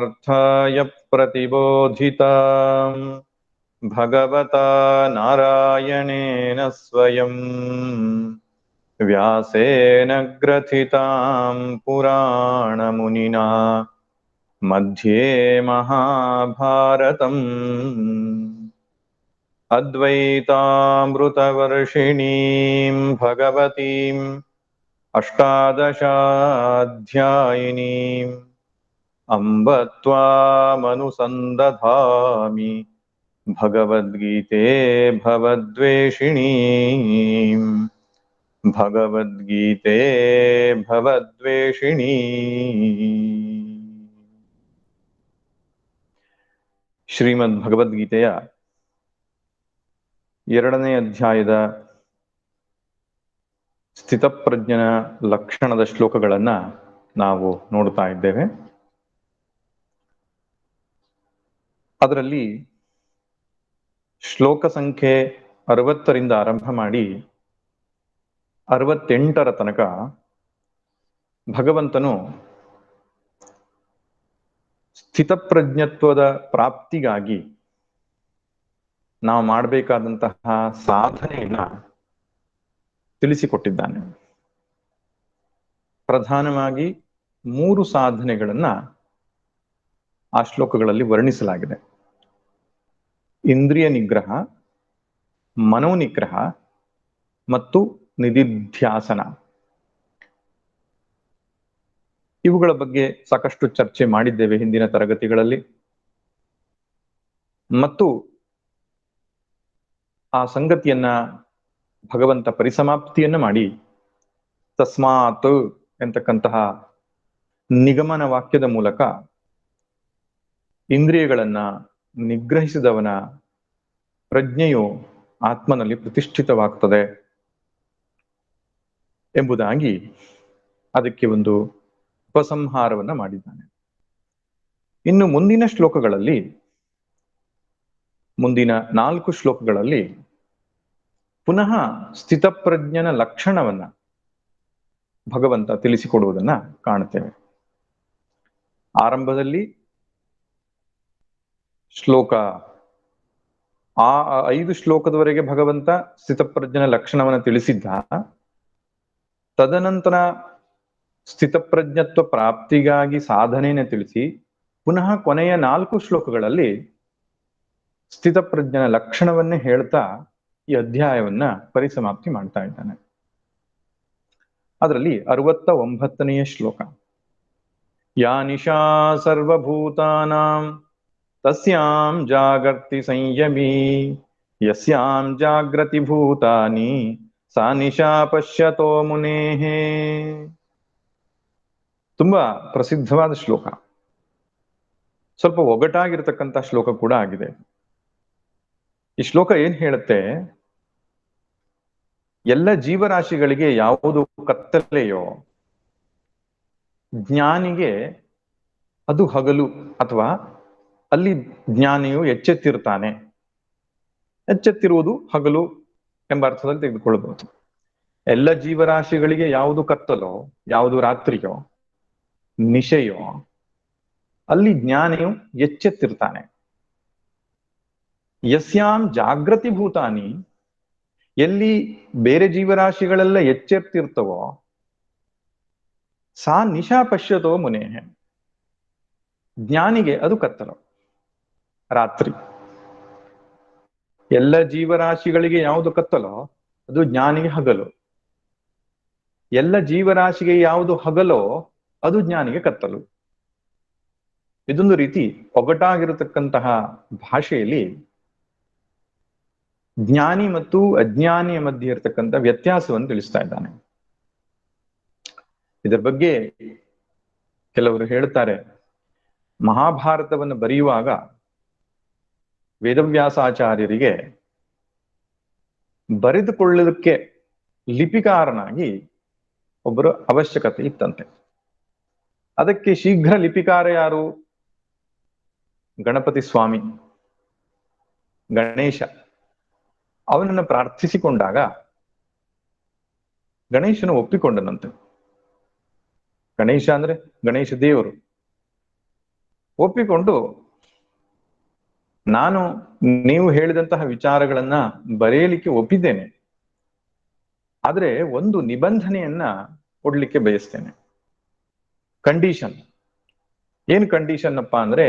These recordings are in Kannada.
पार्थाय प्रतिबोधिता भगवता नारायणेन स्वयं व्यासेन ग्रथितां पुराणमुनिना मध्ये महाभारतम् अद्वैतामृतवर्षिणीं भगवतीम् अष्टादशाध्यायिनीम् अम्ब त्वामनुसन्दधामि भगवद्गीते भवद्वेषिणीम् भगवद्गीते भवद्वेषिणी ಶ್ರೀಮದ್ ಭಗವದ್ಗೀತೆಯ 2ನೇ ಅಧ್ಯಾಯದ ಸ್ಥಿತಪ್ರಜ್ಞನ ಲಕ್ಷಣದ ಶ್ಲೋಕಗಳನ್ನ ನಾವು ನೋಡ್ತಾ ಇದ್ದೇವೆ. ಅದರಲ್ಲಿ ಶ್ಲೋಕ ಸಂಖ್ಯೆ 60ರಿಂದ ಆರಂಭ ಮಾಡಿ 68ರ ತನಕ ಭಗವಂತನು ಸ್ಥಿತಪ್ರಜ್ಞತ್ವದ ಪ್ರಾಪ್ತಿಗಾಗಿ ನಾವು ಮಾಡಬೇಕಾದಂತಹ ಸಾಧನೆಯನ್ನ ತಿಳಿಸಿಕೊಟ್ಟಿದ್ದಾನೆ. ಪ್ರಧಾನವಾಗಿ 3 ಸಾಧನೆಗಳನ್ನ ಆ ಶ್ಲೋಕಗಳಲ್ಲಿ ವರ್ಣಿಸಲಾಗಿದೆ. ಇಂದ್ರಿಯ ನಿಗ್ರಹ, ಮನೋನಿಗ್ರಹ ಮತ್ತು ನಿಧಿಧ್ಯಾಸನ. ಇವುಗಳ ಬಗ್ಗೆ ಸಾಕಷ್ಟು ಚರ್ಚೆ ಮಾಡಿದ್ದೇವೆ ಹಿಂದಿನ ತರಗತಿಗಳಲ್ಲಿ. ಮತ್ತು ಆ ಸಂಗತಿಯನ್ನ ಭಗವಂತ ಪರಿಸಮಾಪ್ತಿಯನ್ನ ಮಾಡಿ ತಸ್ಮಾತ್ ಎಂತಕ್ಕಂತಹ ನಿಗಮನ ವಾಕ್ಯದ ಮೂಲಕ ಇಂದ್ರಿಯಗಳನ್ನ ನಿಗ್ರಹಿಸಿದವನ ಪ್ರಜ್ಞೆಯು ಆತ್ಮನಲ್ಲಿ ಪ್ರತಿಷ್ಠಿತವಾಗ್ತದೆ ಎಂಬುದಾಗಿ ಅದಕ್ಕೆ ಒಂದು ಉಪಸಂಹಾರವನ್ನ ಮಾಡಿದ್ದಾನೆ. ಇನ್ನು ಮುಂದಿನ ಶ್ಲೋಕಗಳಲ್ಲಿ, ಮುಂದಿನ 4 ಶ್ಲೋಕಗಳಲ್ಲಿ ಪುನಃ ಸ್ಥಿತಪ್ರಜ್ಞನ ಲಕ್ಷಣವನ್ನ ಭಗವಂತ ತಿಳಿಸಿಕೊಡುವುದನ್ನ ಕಾಣುತ್ತೇವೆ. ಆರಂಭದಲ್ಲಿ ಶ್ಲೋಕ 5 ಶ್ಲೋಕದವರೆಗೆ ಭಗವಂತ ಸ್ಥಿತಪ್ರಜ್ಞನ ಲಕ್ಷಣವನ್ನು ತಿಳಿಸಿದ್ದ. ತದನಂತರ ಸ್ಥಿತಪ್ರಜ್ಞತ್ವ ಪ್ರಾಪ್ತಿಗಾಗಿ ಸಾಧನೆಯನ್ನು ತಿಳಿಸಿ ಪುನಃ ಕೊನೆಯ 4 ಶ್ಲೋಕಗಳಲ್ಲಿ ಸ್ಥಿತಪ್ರಜ್ಞನ ಲಕ್ಷಣವನ್ನೇ ಹೇಳ್ತಾ ಈ ಅಧ್ಯಾಯವನ್ನ ಪರಿಸಮಾಪ್ತಿ ಮಾಡ್ತಾ ಇದ್ದಾನೆ. ಅದರಲ್ಲಿ 69ನೆಯ ಶ್ಲೋಕ, ಯಾ ನಿಶಾ ಸರ್ವಭೂತಾನಾಂ ತಸ್ಯಾಂ ಜಾಗರ್ತಿ ಸಂಯಮಿ ಯಸ್ಯಾಂ ಜಾಗ್ರತಿ ಭೂತಾನಿ ಸಾ ನಿಶಾ ಪಶ್ಯತೋ ಮುನೇಃ. ತುಂಬಾ ಪ್ರಸಿದ್ಧವಾದ ಶ್ಲೋಕ, ಸ್ವಲ್ಪ ಒಗಟಾಗಿರ್ತಕ್ಕಂಥ ಶ್ಲೋಕ ಕೂಡ ಆಗಿದೆ. ಈ ಶ್ಲೋಕ ಏನ್ ಹೇಳುತ್ತೆ, ಎಲ್ಲ ಜೀವರಾಶಿಗಳಿಗೆ ಯಾವುದು ಕತ್ತಲೆಯೋ ಜ್ಞಾನಿಗೆ ಅದು ಹಗಲು, ಅಥವಾ ಅಲ್ಲಿ ಜ್ಞಾನಿಯು ಎಚ್ಚೆತ್ತಿರ್ತಾನೆ. ಎಚ್ಚೆತ್ತಿರುವುದು ಹಗಲು ಎಂಬ ಅರ್ಥದಲ್ಲಿ ತೆಗೆದುಕೊಳ್ಳಬಹುದು. ಎಲ್ಲ ಜೀವರಾಶಿಗಳಿಗೆ ಯಾವುದು ಕತ್ತಲೋ, ಯಾವುದು ರಾತ್ರಿಯೋ, ನಿಶೆಯೋ, ಅಲ್ಲಿ ಜ್ಞಾನಿಯು ಎಚ್ಚೆತ್ತಿರ್ತಾನೆ. ಯಸ್ಯಾಂ ಜಾಗೃತಿ ಭೂತಾನಿ, ಎಲ್ಲಿ ಬೇರೆ ಜೀವರಾಶಿಗಳೆಲ್ಲ ಎಚ್ಚೆತ್ತಿರ್ತವೋ ಸಾ ನಿಶಾ ಪಶ್ಯತೋ ಮುನೇಃ, ಜ್ಞಾನಿಗೆ ಅದು ಕತ್ತಲು, ರಾತ್ರಿ. ಎಲ್ಲ ಜೀವರಾಶಿಗಳಿಗೆ ಯಾವುದು ಕತ್ತಲೋ ಅದು ಜ್ಞಾನಿಗೆ ಹಗಲು. ಎಲ್ಲ ಜೀವರಾಶಿಗೆ ಯಾವುದು ಹಗಲೋ ಅದು ಜ್ಞಾನಿಗೆ ಕತ್ತಲು. ಇದೊಂದು ರೀತಿ ಒಗಟಾಗಿರತಕ್ಕಂತಹ ಭಾಷೆಯಲ್ಲಿ ಜ್ಞಾನಿ ಮತ್ತು ಅಜ್ಞಾನಿಯ ಮಧ್ಯೆ ಇರತಕ್ಕಂಥ ವ್ಯತ್ಯಾಸವನ್ನು ತಿಳಿಸ್ತಾ ಇದ್ದಾನೆ. ಇದರ ಬಗ್ಗೆ ಕೆಲವರು ಹೇಳ್ತಾರೆ, ಮಹಾಭಾರತವನ್ನು ಬರೆಯುವಾಗ ವೇದವ್ಯಾಸಾಚಾರ್ಯರಿಗೆ ಬರೆದುಕೊಳ್ಳೋದಕ್ಕೆ ಲಿಪಿಕಾರನಾಗಿ ಒಬ್ಬರು ಅವಶ್ಯಕತೆ ಇತ್ತಂತೆ. ಅದಕ್ಕೆ ಶೀಘ್ರ ಲಿಪಿಕಾರ ಯಾರು? ಗಣಪತಿ ಸ್ವಾಮಿ, ಗಣೇಶ. ಅವನನ್ನು ಪ್ರಾರ್ಥಿಸಿಕೊಂಡಾಗ ಗಣೇಶನು ಒಪ್ಪಿಕೊಂಡನಂತೆ. ಗಣೇಶ ಅಂದ್ರೆ ಗಣೇಶ ದೇವರು. ಒಪ್ಪಿಕೊಂಡು ನಾನು ನೀವು ಹೇಳಿದಂತಹ ವಿಚಾರಗಳನ್ನ ಬರೆಯಲಿಕ್ಕೆ ಒಪ್ಪಿದ್ದೇನೆ. ಆದ್ರೆ ಒಂದು ನಿಬಂಧನೆಯನ್ನ ಕೊಡ್ಲಿಕ್ಕೆ ಬಯಸ್ತೇನೆ. ಕಂಡೀಷನ್. ಏನ್ ಕಂಡೀಷನ್ ಅಪ್ಪ ಅಂದ್ರೆ,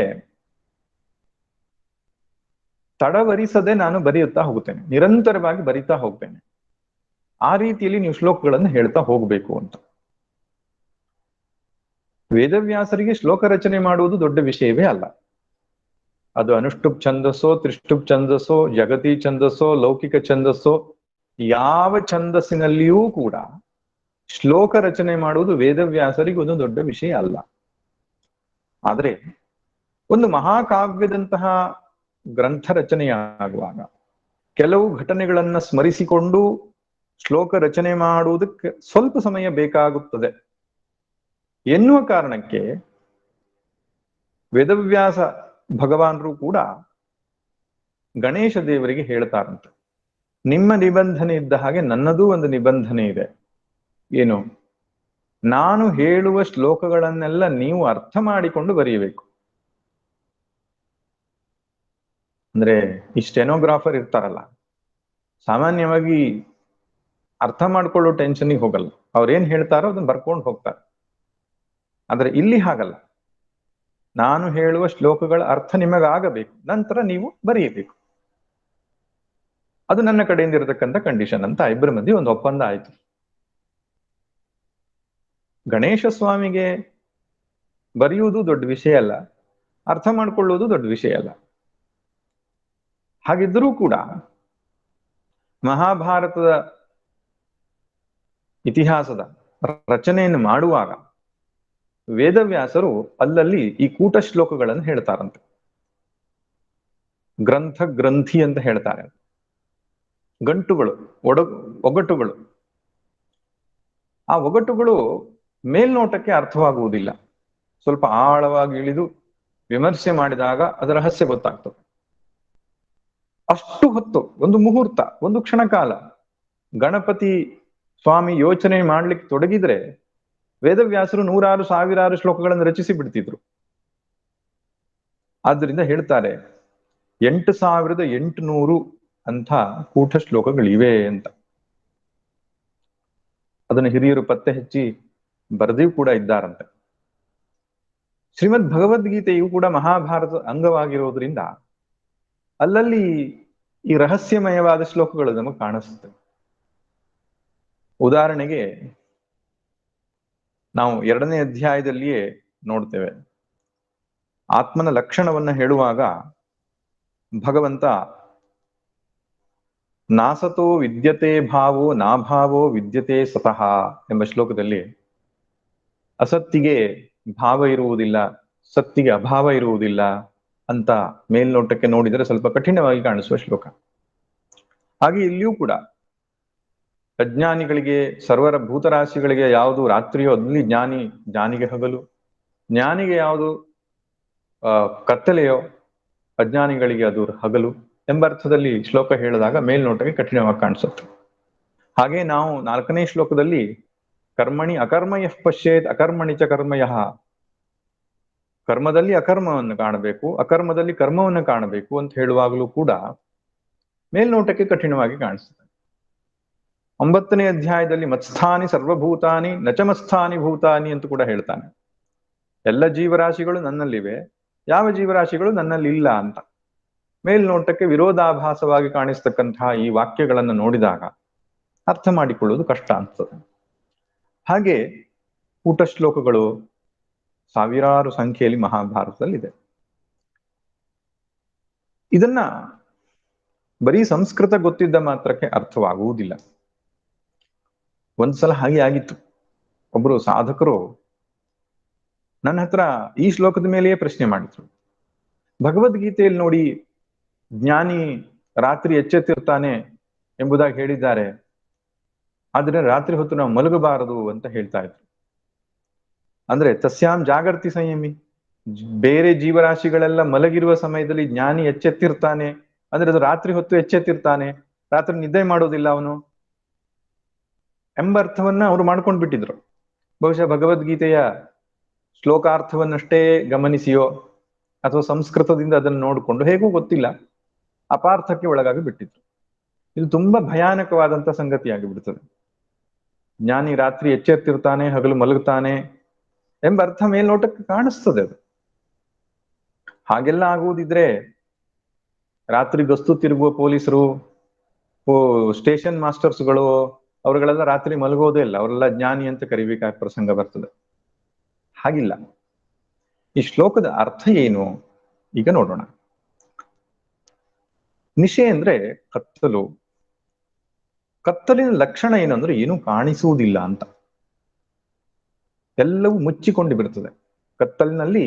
ತಡವರಿಸದೆ ನಾನು ಬರೆಯುತ್ತಾ ಹೋಗುತ್ತೇನೆ, ನಿರಂತರವಾಗಿ ಬರಿತಾ ಹೋಗ್ತೇನೆ. ಆ ರೀತಿಯಲ್ಲಿ ನೀವು ಶ್ಲೋಕಗಳನ್ನು ಹೇಳ್ತಾ ಹೋಗ್ಬೇಕು ಅಂತ. ವೇದವ್ಯಾಸರಿಗೆ ಶ್ಲೋಕ ರಚನೆ ಮಾಡುವುದು ದೊಡ್ಡ ವಿಷಯವೇ ಅಲ್ಲ. ಅದು ಅನುಷ್ಠುಪ್ ಛಂದಸ್ಸೋ, ತ್ರಿಷ್ಠುಪ್ ಛಂದಸ್ಸೋ, ಜಗತಿ ಛಂದಸ್ಸೋ, ಲೌಕಿಕ ಛಂದಸ್ಸೋ, ಯಾವ ಛಂದಸ್ಸಿನಲ್ಲಿಯೂ ಕೂಡ ಶ್ಲೋಕ ರಚನೆ ಮಾಡುವುದು ವೇದವ್ಯಾಸರಿಗೆ ಒಂದು ದೊಡ್ಡ ವಿಷಯ ಅಲ್ಲ. ಆದ್ರೆ ಒಂದು ಮಹಾಕಾವ್ಯದಂತಹ ಗ್ರಂಥ ರಚನೆಯಾಗುವಾಗ ಕೆಲವು ಘಟನೆಗಳನ್ನ ಸ್ಮರಿಸಿಕೊಂಡು ಶ್ಲೋಕ ರಚನೆ ಮಾಡುವುದಕ್ಕೆ ಸ್ವಲ್ಪ ಸಮಯ ಬೇಕಾಗುತ್ತದೆ ಎನ್ನುವ ಕಾರಣಕ್ಕೆ ವೇದವ್ಯಾಸ ಭಗವಾನರು ಕೂಡ ಗಣೇಶ ದೇವರಿಗೆ ಹೇಳ್ತಾರಂತೆ, ನಿಮ್ಮ ನಿಬಂಧನೆ ಇದ್ದ ಹಾಗೆ ನನ್ನದೂ ಒಂದು ನಿಬಂಧನೆ ಇದೆ. ಏನು? ನಾನು ಹೇಳುವ ಶ್ಲೋಕಗಳನ್ನೆಲ್ಲ ನೀವು ಅರ್ಥ ಮಾಡಿಕೊಂಡು ಬರೆಯಬೇಕು. ಅಂದ್ರೆ ಈ ಸ್ಟೆನೋಗ್ರಾಫರ್ ಇರ್ತಾರಲ್ಲ, ಸಾಮಾನ್ಯವಾಗಿ ಅರ್ಥ ಮಾಡ್ಕೊಳ್ಳೋ ಟೆನ್ಷನ್ಗೆ ಹೋಗಲ್ಲ, ಅವ್ರೇನ್ ಹೇಳ್ತಾರೋ ಅದನ್ನ ಬರ್ಕೊಂಡು ಹೋಗ್ತಾರೆ. ಆದ್ರೆ ಇಲ್ಲಿ ಹಾಗಲ್ಲ, ನಾನು ಹೇಳುವ ಶ್ಲೋಕಗಳ ಅರ್ಥ ನಿಮಗಾಗಬೇಕು, ನಂತರ ನೀವು ಬರೆಯಬೇಕು. ಅದು ನನ್ನ ಕಡೆಯಿಂದ ಇರತಕ್ಕಂಥ ಕಂಡೀಷನ್ ಅಂತ ಇಬ್ಬರ ಮಧ್ಯೆ ಒಂದು ಒಪ್ಪಂದ ಆಯ್ತು. ಗಣೇಶ ಸ್ವಾಮಿಗೆ ಬರೆಯುವುದು ದೊಡ್ಡ ವಿಷಯ ಅಲ್ಲ, ಅರ್ಥ ಮಾಡ್ಕೊಳ್ಳುವುದು ದೊಡ್ಡ ವಿಷಯ ಅಲ್ಲ. ಹಾಗಿದ್ದರೂ ಕೂಡ ಮಹಾಭಾರತದ ಇತಿಹಾಸದ ರಚನೆಯನ್ನು ಮಾಡುವಾಗ ವೇದವ್ಯಾಸರು ಅಲ್ಲಲ್ಲಿ ಈ ಕೂಟ ಶ್ಲೋಕಗಳನ್ನು ಹೇಳ್ತಾರಂತೆ. ಗ್ರಂಥ ಗ್ರಂಥಿ ಅಂತ ಹೇಳ್ತಾರೆ. ಗಂಟುಗಳು, ಒಗಟುಗಳು. ಆ ಒಗಟುಗಳು ಮೇಲ್ನೋಟಕ್ಕೆ ಅರ್ಥವಾಗುವುದಿಲ್ಲ. ಸ್ವಲ್ಪ ಆಳವಾಗಿ ಇಳಿದು ವಿಮರ್ಶೆ ಮಾಡಿದಾಗ ಅದರ ರಹಸ್ಯ ಗೊತ್ತಾಗ್ತದೆ. ಅಷ್ಟು ಹೊತ್ತು, ಒಂದು ಮುಹೂರ್ತ, ಒಂದು ಕ್ಷಣಕಾಲ ಗಣಪತಿ ಸ್ವಾಮಿ ಯೋಚನೆ ಮಾಡ್ಲಿಕ್ಕೆ ತೊಡಗಿದ್ರೆ ವೇದವ್ಯಾಸರು ನೂರಾರು ಸಾವಿರಾರು ಶ್ಲೋಕಗಳನ್ನು ರಚಿಸಿ ಬಿಡ್ತಿದ್ರು. ಆದ್ರಿಂದ ಹೇಳ್ತಾರೆ 8800 ಅಂತ ಕೂಟ ಶ್ಲೋಕಗಳಿವೆ ಅಂತ. ಅದನ್ನು ಹಿರಿಯರು ಪತ್ತೆ ಹಚ್ಚಿ ಬರೆದಿಯೂ ಕೂಡ ಇದ್ದಾರಂತೆ. ಶ್ರೀಮದ್ ಭಗವದ್ಗೀತೆಯು ಕೂಡ ಮಹಾಭಾರತ ಅಂಗವಾಗಿರೋದ್ರಿಂದ ಅಲ್ಲಲ್ಲಿ ಈ ರಹಸ್ಯಮಯವಾದ ಶ್ಲೋಕಗಳು ನಮಗೆ ಕಾಣಿಸುತ್ತೆ. ಉದಾಹರಣೆಗೆ ನಾವು 2ನೇ ಅಧ್ಯಾಯದಲ್ಲಿಯೇ ನೋಡ್ತೇವೆ. ಆತ್ಮನ ಲಕ್ಷಣವನ್ನ ಹೇಳುವಾಗ ಭಗವಂತ ನಾಸತೋ ವಿದ್ಯತೆ ಭಾವೋ ನಾಭಾವೋ ವಿದ್ಯತೆ ಸತಃ ಎಂಬ ಶ್ಲೋಕದಲ್ಲಿ ಅಸತ್ತಿಗೆ ಭಾವ ಇರುವುದಿಲ್ಲ, ಸತ್ತಿಗೆ ಅಭಾವ ಇರುವುದಿಲ್ಲ ಅಂತ ಮೇಲ್ನೋಟಕ್ಕೆ ನೋಡಿದರೆ ಸ್ವಲ್ಪ ಕಠಿಣವಾಗಿ ಕಾಣಿಸುವ ಶ್ಲೋಕ. ಹಾಗೆ ಇಲ್ಲಿಯೂ ಕೂಡ ಅಜ್ಞಾನಿಗಳಿಗೆ, ಸರ್ವರ ಭೂತರಾಶಿಗಳಿಗೆ ಯಾವುದು ರಾತ್ರಿಯೋ ಅಲ್ಲಿ ಜ್ಞಾನಿಗೆ ಹಗಲು, ಜ್ಞಾನಿಗೆ ಯಾವುದು ಕತ್ತಲೆಯೋ ಅಜ್ಞಾನಿಗಳಿಗೆ ಅದು ಹಗಲು ಎಂಬ ಅರ್ಥದಲ್ಲಿ ಶ್ಲೋಕ ಹೇಳಿದಾಗ ಮೇಲ್ನೋಟಕ್ಕೆ ಕಠಿಣವಾಗಿ ಕಾಣಿಸುತ್ತೆ. ಹಾಗೆ ನಾವು 4ನೇ ಶ್ಲೋಕದಲ್ಲಿ ಕರ್ಮಣಿ ಅಕರ್ಮಯಃ ಪಶ್ಯೇತ್ ಅಕರ್ಮಣಿ ಚ ಕರ್ಮಯಃ, ಕರ್ಮದಲ್ಲಿ ಅಕರ್ಮವನ್ನು ಕಾಣಬೇಕು, ಅಕರ್ಮದಲ್ಲಿ ಕರ್ಮವನ್ನು ಕಾಣಬೇಕು ಅಂತ ಹೇಳುವಾಗಲೂ ಕೂಡ ಮೇಲ್ನೋಟಕ್ಕೆ ಕಠಿಣವಾಗಿ ಕಾಣಿಸ್ತದೆ. 9ನೇ ಅಧ್ಯಾಯದಲ್ಲಿ ಮತ್ಸ್ಥಾನಿ ಸರ್ವಭೂತಾನಿ ನಚಮಸ್ಥಾನಿ ಭೂತಾನಿ ಅಂತ ಕೂಡ ಹೇಳ್ತಾನೆ. ಎಲ್ಲ ಜೀವರಾಶಿಗಳು ನನ್ನಲ್ಲಿವೆ, ಯಾವ ಜೀವರಾಶಿಗಳು ನನ್ನಲ್ಲಿ ಇಲ್ಲ ಅಂತ. ಮೇಲ್ನೋಟಕ್ಕೆ ವಿರೋಧಾಭಾಸವಾಗಿ ಕಾಣಿಸ್ತಕ್ಕಂತಹ ಈ ವಾಕ್ಯಗಳನ್ನು ನೋಡಿದಾಗ ಅರ್ಥ ಮಾಡಿಕೊಳ್ಳುವುದು ಕಷ್ಟ ಅನ್ಸ್ತದೆ. ಹಾಗೆ ಕೂಟ ಶ್ಲೋಕಗಳು ಸಾವಿರಾರು ಸಂಖ್ಯೆಯಲ್ಲಿ ಮಹಾಭಾರತದಲ್ಲಿದೆ. ಇದನ್ನ ಬರೀ ಸಂಸ್ಕೃತ ಗೊತ್ತಿದ್ದ ಮಾತ್ರಕ್ಕೆ ಅರ್ಥವಾಗುವುದಿಲ್ಲ. ಒಂದ್ಸಲ ಹಾಗೆ ಆಗಿತ್ತು. ಒಬ್ರು ಸಾಧಕರು ನನ್ನ ಹತ್ರ ಈ ಶ್ಲೋಕದ ಮೇಲೆಯೇ ಪ್ರಶ್ನೆ ಮಾಡಿದ್ರು. ಭಗವದ್ಗೀತೆಯಲ್ಲಿ ನೋಡಿ ಜ್ಞಾನಿ ರಾತ್ರಿ ಎಚ್ಚೆತ್ತಿರ್ತಾನೆ ಎಂಬುದಾಗಿ ಹೇಳಿದ್ದಾರೆ, ಆದ್ರೆ ರಾತ್ರಿ ಹೊತ್ತು ನಾವು ಮಲಗಬಾರದು ಅಂತ ಹೇಳ್ತಾ ಇದ್ರು. ಅಂದ್ರೆ ತಸ್ಯಾಂ ಜಾಗರ್ತಿ ಸಂಯಮಿ, ಬೇರೆ ಜೀವರಾಶಿಗಳೆಲ್ಲ ಮಲಗಿರುವ ಸಮಯದಲ್ಲಿ ಜ್ಞಾನಿ ಎಚ್ಚೆತ್ತಿರ್ತಾನೆ ಅಂದ್ರೆ ಅದು ರಾತ್ರಿ ಹೊತ್ತು ಎಚ್ಚೆತ್ತಿರ್ತಾನೆ, ರಾತ್ರಿ ನಿದ್ದೆ ಮಾಡೋದಿಲ್ಲ ಅವನು ಎಂಬ ಅರ್ಥವನ್ನ ಅವರು ಮಾಡ್ಕೊಂಡು ಬಿಟ್ಟಿದ್ರು. ಬಹುಶಃ ಭಗವದ್ಗೀತೆಯ ಶ್ಲೋಕಾರ್ಥವನ್ನಷ್ಟೇ ಗಮನಿಸಿಯೋ ಅಥವಾ ಸಂಸ್ಕೃತದಿಂದ ಅದನ್ನು ನೋಡಿಕೊಂಡು ಹೇಗೂ ಗೊತ್ತಿಲ್ಲ ಅಪಾರ್ಥಕ್ಕೆ ಒಳಗಾಗಿ ಬಿಟ್ಟಿದ್ರು. ಇದು ತುಂಬಾ ಭಯಾನಕವಾದಂತ ಸಂಗತಿಯಾಗಿ ಬಿಡ್ತದೆ. ಜ್ಞಾನಿ ರಾತ್ರಿ ಎಚ್ಚೆತ್ತಿರ್ತಾನೆ, ಹಗಲು ಮಲಗುತ್ತಾನೆ ಎಂಬ ಅರ್ಥ ಮೇಲ್ನೋಟಕ್ಕೆ ಕಾಣಿಸ್ತದೆ. ಅದು ಹಾಗೆಲ್ಲ ಆಗುವುದಿದ್ರೆ ರಾತ್ರಿ ಗಸ್ತು ತಿರುಗುವ ಪೊಲೀಸರು, ಸ್ಟೇಷನ್ ಮಾಸ್ಟರ್ಸ್ಗಳು ಅವರುಗಳೆಲ್ಲ ರಾತ್ರಿ ಮಲಗೋದೇ ಇಲ್ಲ, ಅವರೆಲ್ಲ ಜ್ಞಾನಿ ಅಂತ ಕರಿಬೇಕಾದ ಪ್ರಸಂಗ ಬರ್ತದೆ. ಹಾಗಿಲ್ಲ. ಈ ಶ್ಲೋಕದ ಅರ್ಥ ಏನು ಈಗ ನೋಡೋಣ. ನಿಶೆ ಅಂದ್ರೆ ಕತ್ತಲು. ಕತ್ತಲಿನ ಲಕ್ಷಣ ಏನಂದ್ರೆ ಏನು ಕಾಣಿಸುವುದಿಲ್ಲ ಅಂತ, ಎಲ್ಲವೂ ಮುಚ್ಚಿಕೊಂಡು ಬಿಡ್ತದೆ. ಕತ್ತಲಿನಲ್ಲಿ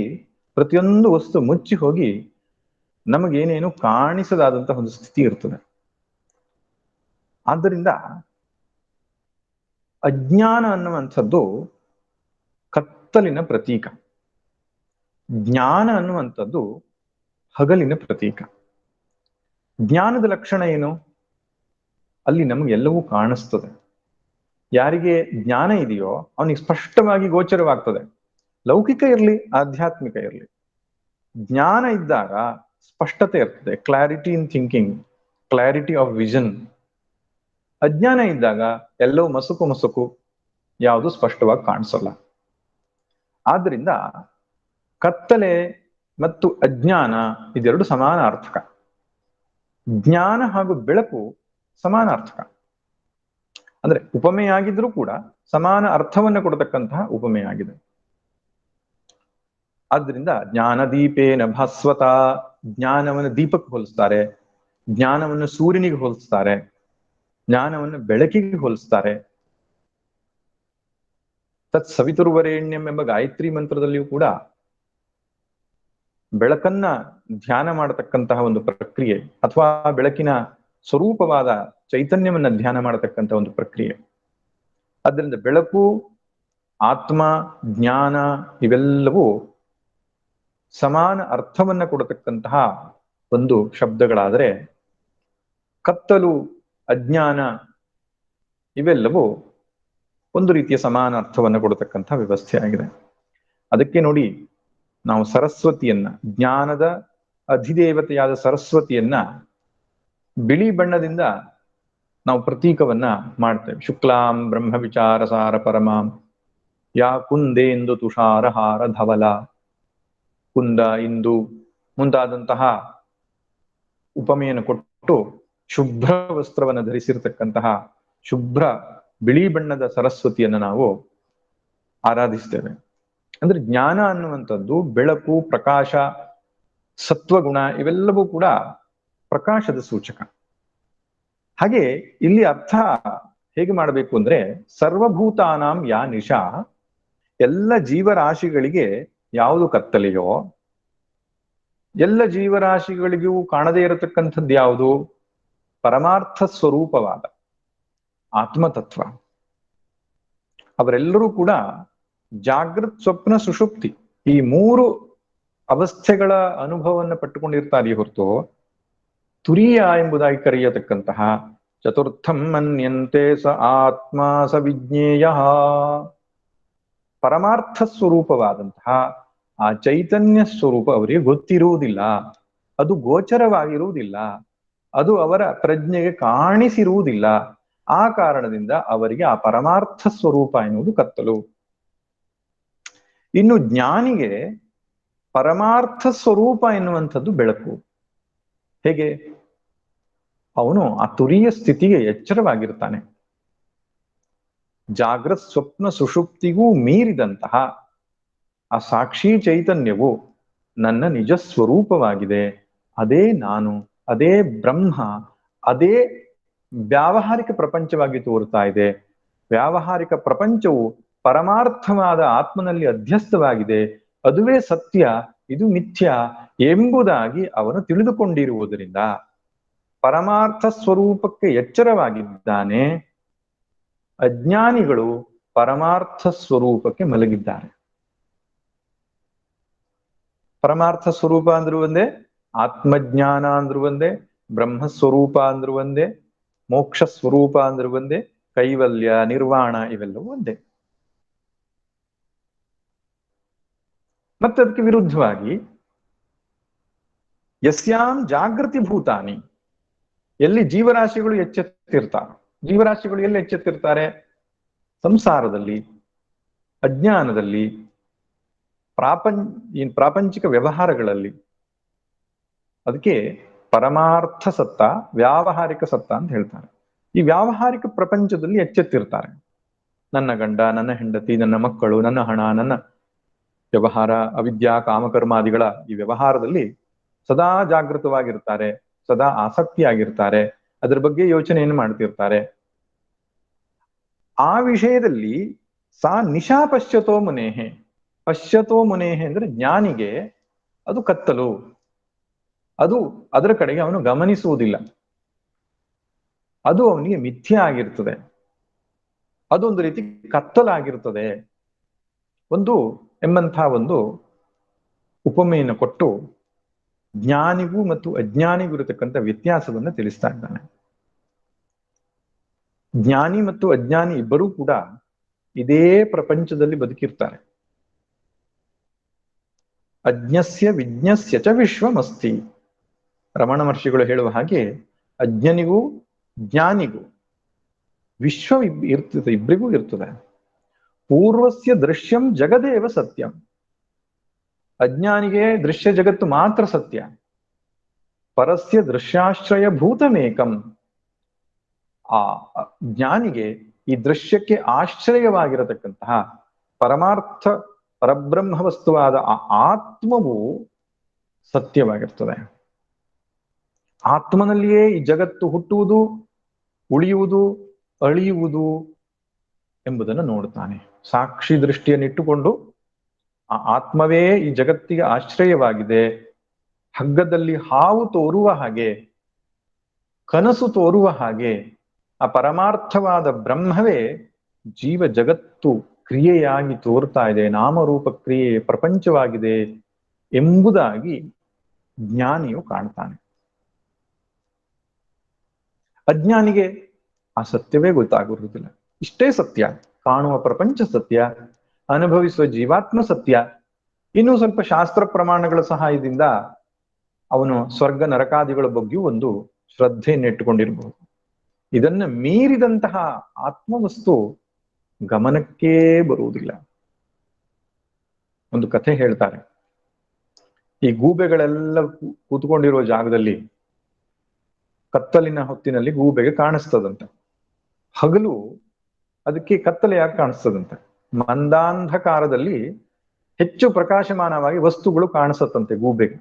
ಪ್ರತಿಯೊಂದು ವಸ್ತು ಮುಚ್ಚಿ ಹೋಗಿ ನಮಗೇನೇನು ಕಾಣಿಸದಾದಂತಹ ಒಂದು ಸ್ಥಿತಿ ಇರ್ತದೆ. ಆದ್ದರಿಂದ ಅಜ್ಞಾನ ಅನ್ನುವಂಥದ್ದು ಕತ್ತಲಿನ ಪ್ರತೀಕ, ಜ್ಞಾನ ಅನ್ನುವಂಥದ್ದು ಹಗಲಿನ ಪ್ರತೀಕ. ಜ್ಞಾನದ ಲಕ್ಷಣ ಏನು? ಅಲ್ಲಿ ನಮಗೆಲ್ಲವೂ ಕಾಣಿಸ್ತದೆ. ಯಾರಿಗೆ ಜ್ಞಾನ ಇದೆಯೋ ಅವನಿಗೆ ಸ್ಪಷ್ಟವಾಗಿ ಗೋಚರವಾಗ್ತದೆ. ಲೌಕಿಕ ಇರಲಿ, ಆಧ್ಯಾತ್ಮಿಕ ಇರಲಿ, ಜ್ಞಾನ ಇದ್ದಾಗ ಸ್ಪಷ್ಟತೆ ಇರ್ತದೆ, clarity in thinking, clarity of vision. ಅಜ್ಞಾನ ಇದ್ದಾಗ ಎಲ್ಲವೂ ಮಸುಕು ಮಸುಕು, ಯಾವುದು ಸ್ಪಷ್ಟವಾಗಿ ಕಾಣಿಸಲ್ಲ. ಆದ್ರಿಂದ ಕತ್ತಲೆ ಮತ್ತು ಅಜ್ಞಾನ ಇದೆರಡು ಸಮಾನಾರ್ಥಕ. ಜ್ಞಾನ ಹಾಗೂ ಬೆಳಕು ಸಮಾನಾರ್ಥಕ, ಅಂದ್ರೆ ಉಪಮೆಯಾಗಿದ್ರೂ ಕೂಡ ಸಮಾನ ಅರ್ಥವನ್ನು ಕೊಡತಕ್ಕಂತಹ ಉಪಮೆಯಾಗಿದೆ. ಆದ್ರಿಂದ ಜ್ಞಾನ ದೀಪೇನ ಭಾಸ್ವತ, ಜ್ಞಾನವನ್ನು ದೀಪಕ್ಕೆ ಹೋಲಿಸ್ತಾರೆ, ಜ್ಞಾನವನ್ನು ಸೂರ್ಯನಿಗೆ ಹೋಲಿಸ್ತಾರೆ, ಜ್ಞಾನವನ್ನು ಬೆಳಕಿಗೆ ಹೋಲಿಸ್ತಾರೆ. ತತ್ ಸವಿತುರ್ವರೇಣ್ಯಂ ಎಂಬ ಗಾಯತ್ರಿ ಮಂತ್ರದಲ್ಲಿಯೂ ಕೂಡ ಬೆಳಕನ್ನ ಧ್ಯಾನ ಮಾಡತಕ್ಕಂತಹ ಒಂದು ಪ್ರಕ್ರಿಯೆ, ಅಥವಾ ಬೆಳಕಿನ ಸ್ವರೂಪವಾದ ಚೈತನ್ಯವನ್ನ ಧ್ಯಾನ ಮಾಡತಕ್ಕಂಥ ಒಂದು ಪ್ರಕ್ರಿಯೆ. ಅದರಿಂದ ಬೆಳಕು, ಆತ್ಮ, ಜ್ಞಾನ ಇವೆಲ್ಲವೂ ಸಮಾನ ಅರ್ಥವನ್ನ ಕೊಡತಕ್ಕಂತಹ ಒಂದು ಶಬ್ದಗಳಾದರೆ, ಕತ್ತಲು, ಅಜ್ಞಾನ ಇವೆಲ್ಲವೂ ಒಂದು ರೀತಿಯ ಸಮಾನ ಅರ್ಥವನ್ನು ಕೊಡತಕ್ಕಂತಹ ವ್ಯವಸ್ಥೆ ಆಗಿದೆ. ಅದಕ್ಕೆ ನೋಡಿ, ನಾವು ಸರಸ್ವತಿಯನ್ನ, ಜ್ಞಾನದ ಅಧಿದೇವತೆಯಾದ ಸರಸ್ವತಿಯನ್ನ ಬಿಳಿ ಬಣ್ಣದಿಂದ ನಾವು ಪ್ರತೀಕವನ್ನ ಮಾಡ್ತೇವೆ. ಶುಕ್ಲಾಂ ಬ್ರಹ್ಮ ವಿಚಾರ ಸಾರ ಪರಮಾಂ ಯಾ ಕುಂದೇಂದು ತುಷಾರ ಹಾರ ಧವಲ. ಕುಂದ, ಇಂದು ಮುಂತಾದಂತಹ ಉಪಮೆಯನ್ನು ಕೊಟ್ಟು ಶುಭ್ರ ವಸ್ತ್ರವನ್ನು ಧರಿಸಿರ್ತಕ್ಕಂತಹ ಶುಭ್ರ ಬಿಳಿ ಬಣ್ಣದ ಸರಸ್ವತಿಯನ್ನು ನಾವು ಆರಾಧಿಸ್ತೇವೆ. ಅಂದ್ರೆ ಜ್ಞಾನ ಅನ್ನುವಂಥದ್ದು ಬೆಳಕು, ಪ್ರಕಾಶ, ಸತ್ವಗುಣ ಇವೆಲ್ಲವೂ ಕೂಡ ಪ್ರಕಾಶದ ಸೂಚಕ. ಹಾಗೆ ಇಲ್ಲಿ ಅರ್ಥ ಹೇಗೆ ಮಾಡಬೇಕು ಅಂದ್ರೆ, ಸರ್ವಭೂತಾನಾಂ ಯಾ ನಿಶಾ, ಎಲ್ಲ ಜೀವರಾಶಿಗಳಿಗೆ ಯಾವುದು ಕತ್ತಲೆಯೋ, ಎಲ್ಲ ಜೀವರಾಶಿಗಳಿಗೂ ಕಾಣದೇ ಇರತಕ್ಕಂಥದ್ದು ಯಾವುದು? ಪರಮಾರ್ಥ ಸ್ವರೂಪವಾದ ಆತ್ಮತತ್ವ. ಅವರೆಲ್ಲರೂ ಕೂಡ ಜಾಗೃತ್, ಸ್ವಪ್ನ, ಸುಷುಪ್ತಿ ಈ ಮೂರು ಅವಸ್ಥೆಗಳ ಅನುಭವವನ್ನು ಪಟ್ಟುಕೊಂಡಿರ್ತಾರೆ ಹೊರತು ತುರಿಯ ಎಂಬುದಾಗಿ ಕರೆಯತಕ್ಕಂತಹ ಚತುರ್ಥಂ ಮನ್ಯಂತೆ ಸ ಆತ್ಮ ಸ ವಿಜ್ಞೇಯ, ಪರಮಾರ್ಥ ಸ್ವರೂಪವಾದಂತಹ ಆ ಚೈತನ್ಯ ಸ್ವರೂಪ ಅವರಿಗೆ ಗೊತ್ತಿರುವುದಿಲ್ಲ, ಅದು ಗೋಚರವಾಗಿರುವುದಿಲ್ಲ, ಅದು ಅವರ ಪ್ರಜ್ಞೆಗೆ ಕಾಣಿಸಿರುವುದಿಲ್ಲ. ಆ ಕಾರಣದಿಂದ ಅವರಿಗೆ ಆ ಪರಮಾರ್ಥ ಸ್ವರೂಪ ಎನ್ನುವುದು ಕತ್ತಲು. ಇನ್ನು ಜ್ಞಾನಿಗೆ ಪರಮಾರ್ಥ ಸ್ವರೂಪ ಎನ್ನುವಂಥದ್ದು ಬೆಳಕು. ಹೇಗೆ? ಅವನು ಆ ತುರಿಯ ಸ್ಥಿತಿಗೆ ಎಚ್ಚರವಾಗಿರ್ತಾನೆ. ಜಾಗೃತ್, ಸ್ವಪ್ನ, ಸುಷುಪ್ತಿಗೂ ಮೀರಿದಂತಹ ಆ ಸಾಕ್ಷಿ ಚೈತನ್ಯವು ನನ್ನ ನಿಜ ಸ್ವರೂಪವಾಗಿದೆ, ಅದೇ ನಾನು, ಅದೇ ಬ್ರಹ್ಮ, ಅದೇ ವ್ಯಾವಹಾರಿಕ ಪ್ರಪಂಚವಾಗಿ ತೋರ್ತಾ ಇದೆ. ವ್ಯಾವಹಾರಿಕ ಪ್ರಪಂಚವು ಪರಮಾರ್ಥವಾದ ಆತ್ಮನಲ್ಲಿ ಅಧ್ಯಸ್ಥವಾಗಿದೆ, ಅದುವೇ ಸತ್ಯ, ಇದು ಮಿಥ್ಯ ಎಂಬುದಾಗಿ ಅವನು ತಿಳಿದುಕೊಂಡಿರುವುದರಿಂದ ಪರಮಾರ್ಥ ಸ್ವರೂಪಕ್ಕೆ ಎಚ್ಚರವಾಗಿದ್ದಾನೆ. ಅಜ್ಞಾನಿಗಳು ಪರಮಾರ್ಥ ಸ್ವರೂಪಕ್ಕೆ ಮಲಗಿದ್ದಾರೆ. ಪರಮಾರ್ಥ ಸ್ವರೂಪ ಅಂದ್ರೂ ಒಂದೇ, ಆತ್ಮಜ್ಞಾನ ಅಂದ್ರೂ ಒಂದೇ, ಬ್ರಹ್ಮಸ್ವರೂಪ ಅಂದ್ರೂ ಒಂದೇ, ಮೋಕ್ಷ ಸ್ವರೂಪ ಅಂದ್ರೂ ಒಂದೇ, ಕೈವಲ್ಯ, ನಿರ್ವಾಣ ಇವೆಲ್ಲವೂ ಒಂದೇ. ಮತ್ತೆ ಅದಕ್ಕೆ ವಿರುದ್ಧವಾಗಿ ಯಸ್ಯಾಂ ಜಾಗೃತಿ ಭೂತಾನಿ, ಎಲ್ಲಿ ಜೀವರಾಶಿಗಳು ಎಚ್ಚೆತ್ತಿರ್ತಾರೆ. ಜೀವರಾಶಿಗಳು ಎಲ್ಲಿ ಎಚ್ಚೆತ್ತಿರ್ತಾರೆ? ಸಂಸಾರದಲ್ಲಿ, ಅಜ್ಞಾನದಲ್ಲಿ, ಪ್ರಾಪಂಚಿಕ ವ್ಯವಹಾರಗಳಲ್ಲಿ. ಅದಕ್ಕೆ ಪರಮಾರ್ಥ ಸತ್ತ, ವ್ಯಾವಹಾರಿಕ ಸತ್ತ ಅಂತ ಹೇಳ್ತಾರೆ. ಈ ವ್ಯಾವಹಾರಿಕ ಪ್ರಪಂಚದಲ್ಲಿ ಎಚ್ಚೆತ್ತಿರ್ತಾರೆ. ನನ್ನ ಗಂಡ, ನನ್ನ ಹೆಂಡತಿ, ನನ್ನ ಮಕ್ಕಳು, ನನ್ನ ಹಣ, ನನ್ನ ವ್ಯವಹಾರ, ಅವಿದ್ಯಾ ಕಾಮಕರ್ಮಾದಿಗಳ ಈ ವ್ಯವಹಾರದಲ್ಲಿ ಸದಾ ಜಾಗೃತವಾಗಿರ್ತಾರೆ, ಸದಾ ಆಸಕ್ತಿಯಾಗಿರ್ತಾರೆ, ಅದರ ಬಗ್ಗೆ ಯೋಚನೆಯನ್ನು ಮಾಡ್ತಿರ್ತಾರೆ. ಆ ವಿಷಯದಲ್ಲಿ ಸಾ ನಿಶಾ ಪಶ್ಯತೋ ಮುನೇಹೆ. ಪಶ್ಯತೋ ಮುನೇಹೆ ಅಂದ್ರೆ ಜ್ಞಾನಿಗೆ ಅದು ಕತ್ತಲು, ಅದು ಅದರ ಕಡೆಗೆ ಅವನು ಗಮನಿಸುವುದಿಲ್ಲ, ಅದು ಅವನಿಗೆ ಮಿಥ್ಯೆ ಆಗಿರ್ತದೆ, ಅದೊಂದು ರೀತಿ ಕತ್ತಲಾಗಿರ್ತದೆ ಎಂಬಂಥ ಒಂದು ಉಪಮೆಯನ್ನು ಕೊಟ್ಟು ಜ್ಞಾನಿಗೂ ಮತ್ತು ಅಜ್ಞಾನಿಗೂ ಇರತಕ್ಕಂಥ ವ್ಯತ್ಯಾಸವನ್ನು ತಿಳಿಸ್ತಾ ಇದ್ದಾನೆ. ಜ್ಞಾನಿ ಮತ್ತು ಅಜ್ಞಾನಿ ಇಬ್ಬರೂ ಕೂಡ ಇದೇ ಪ್ರಪಂಚದಲ್ಲಿ ಬದುಕಿರ್ತಾರೆ. ಅಜ್ಞಸ್ಯ ವಿಜ್ಞಸ್ಯ ಚ ವಿಶ್ವಮಸ್ತಿ. ರಮಣ ಮಹರ್ಷಿಗಳು ಹೇಳುವ ಹಾಗೆ ಅಜ್ಞನಿಗೂ ಜ್ಞಾನಿಗೂ ವಿಶ್ವ ಇರ್ತದೆ, ಇಬ್ಬರಿಗೂ ಇರ್ತದೆ. ಪೂರ್ವಸ್ಯ ದೃಶ್ಯಂ ಜಗದೇವ ಸತ್ಯಂ. ಅಜ್ಞಾನಿಗೆ ದೃಶ್ಯ ಜಗತ್ತು ಮಾತ್ರ ಸತ್ಯ. ಪರಸ್ಯ ದೃಶ್ಯಾಶ್ರಯ ಭೂತಮೇಕಂ. ಆ ಜ್ಞಾನಿಗೆ ಈ ದೃಶ್ಯಕ್ಕೆ ಆಶ್ರಯವಾಗಿರತಕ್ಕಂತಹ ಪರಮಾರ್ಥ ಪರಬ್ರಹ್ಮ ವಸ್ತುವಾದ ಆ ಆತ್ಮವು ಸತ್ಯವಾಗಿರ್ತದೆ. ಆತ್ಮನಲ್ಲಿಯೇ ಈ ಜಗತ್ತು ಹುಟ್ಟುವುದು, ಉಳಿಯುವುದು, ಅಳಿಯುವುದು ಎಂಬುದನ್ನು ನೋಡುತ್ತಾನೆ. ಸಾಕ್ಷಿ ದೃಷ್ಟಿಯನ್ನಿಟ್ಟುಕೊಂಡು ಆ ಆತ್ಮವೇ ಈ ಜಗತ್ತಿಗೆ ಆಶ್ರಯವಾಗಿದೆ. ಹಗ್ಗದಲ್ಲಿ ಹಾವು ತೋರುವ ಹಾಗೆ, ಕನಸು ತೋರುವ ಹಾಗೆ ಆ ಪರಮಾರ್ಥವಾದ ಬ್ರಹ್ಮವೇ ಜೀವ ಜಗತ್ತು ಕ್ರಿಯೆಯಾಗಿ ತೋರ್ತಾ ಇದೆ, ನಾಮರೂಪ ಕ್ರಿಯೆ ಪ್ರಪಂಚವಾಗಿದೆ ಎಂಬುದಾಗಿ ಜ್ಞಾನಿಯು ಕಾಣ್ತಾನೆ. ಅಜ್ಞಾನಿಗೆ ಆ ಸತ್ಯವೇ ಗೊತ್ತಾಗಿರುವುದಿಲ್ಲ. ಇಷ್ಟೇ ಸತ್ಯ, ಕಾಣುವ ಪ್ರಪಂಚ ಸತ್ಯ, ಅನುಭವಿಸುವ ಜೀವಾತ್ಮ ಸತ್ಯ. ಇನ್ನೂ ಸ್ವಲ್ಪ ಶಾಸ್ತ್ರ ಪ್ರಮಾಣಗಳ ಸಹಾಯದಿಂದ ಅವನು ಸ್ವರ್ಗ ನರಕಾದಿಗಳ ಬಗ್ಗೆಯೂ ಒಂದು ಶ್ರದ್ಧೆಯನ್ನು ಇಟ್ಟುಕೊಂಡಿರಬಹುದು. ಇದನ್ನ ಮೀರಿದಂತಹ ಆತ್ಮವಸ್ತು ಗಮನಕ್ಕೇ ಬರುವುದಿಲ್ಲ. ಒಂದು ಕಥೆ ಹೇಳ್ತಾರೆ. ಈ ಗೂಬೆಗಳೆಲ್ಲ ಕೂತ್ಕೊಂಡಿರುವ ಜಾಗದಲ್ಲಿ ಕತ್ತಲಿನ ಹೊತ್ತಿನಲ್ಲಿ ಗೂಬೆಗೆ ಕಾಣಿಸ್ತದಂತೆ. ಹಗಲು ಅದಕ್ಕೆ ಕತ್ತಲೆ ಯಾಕೆ ಕಾಣಿಸ್ತದಂತೆ? ಮಂದಾಂಧಕಾರದಲ್ಲಿ ಹೆಚ್ಚು ಪ್ರಕಾಶಮಾನವಾಗಿ ವಸ್ತುಗಳು ಕಾಣಿಸತ್ತಂತೆ ಗೂಬೆಗೆ.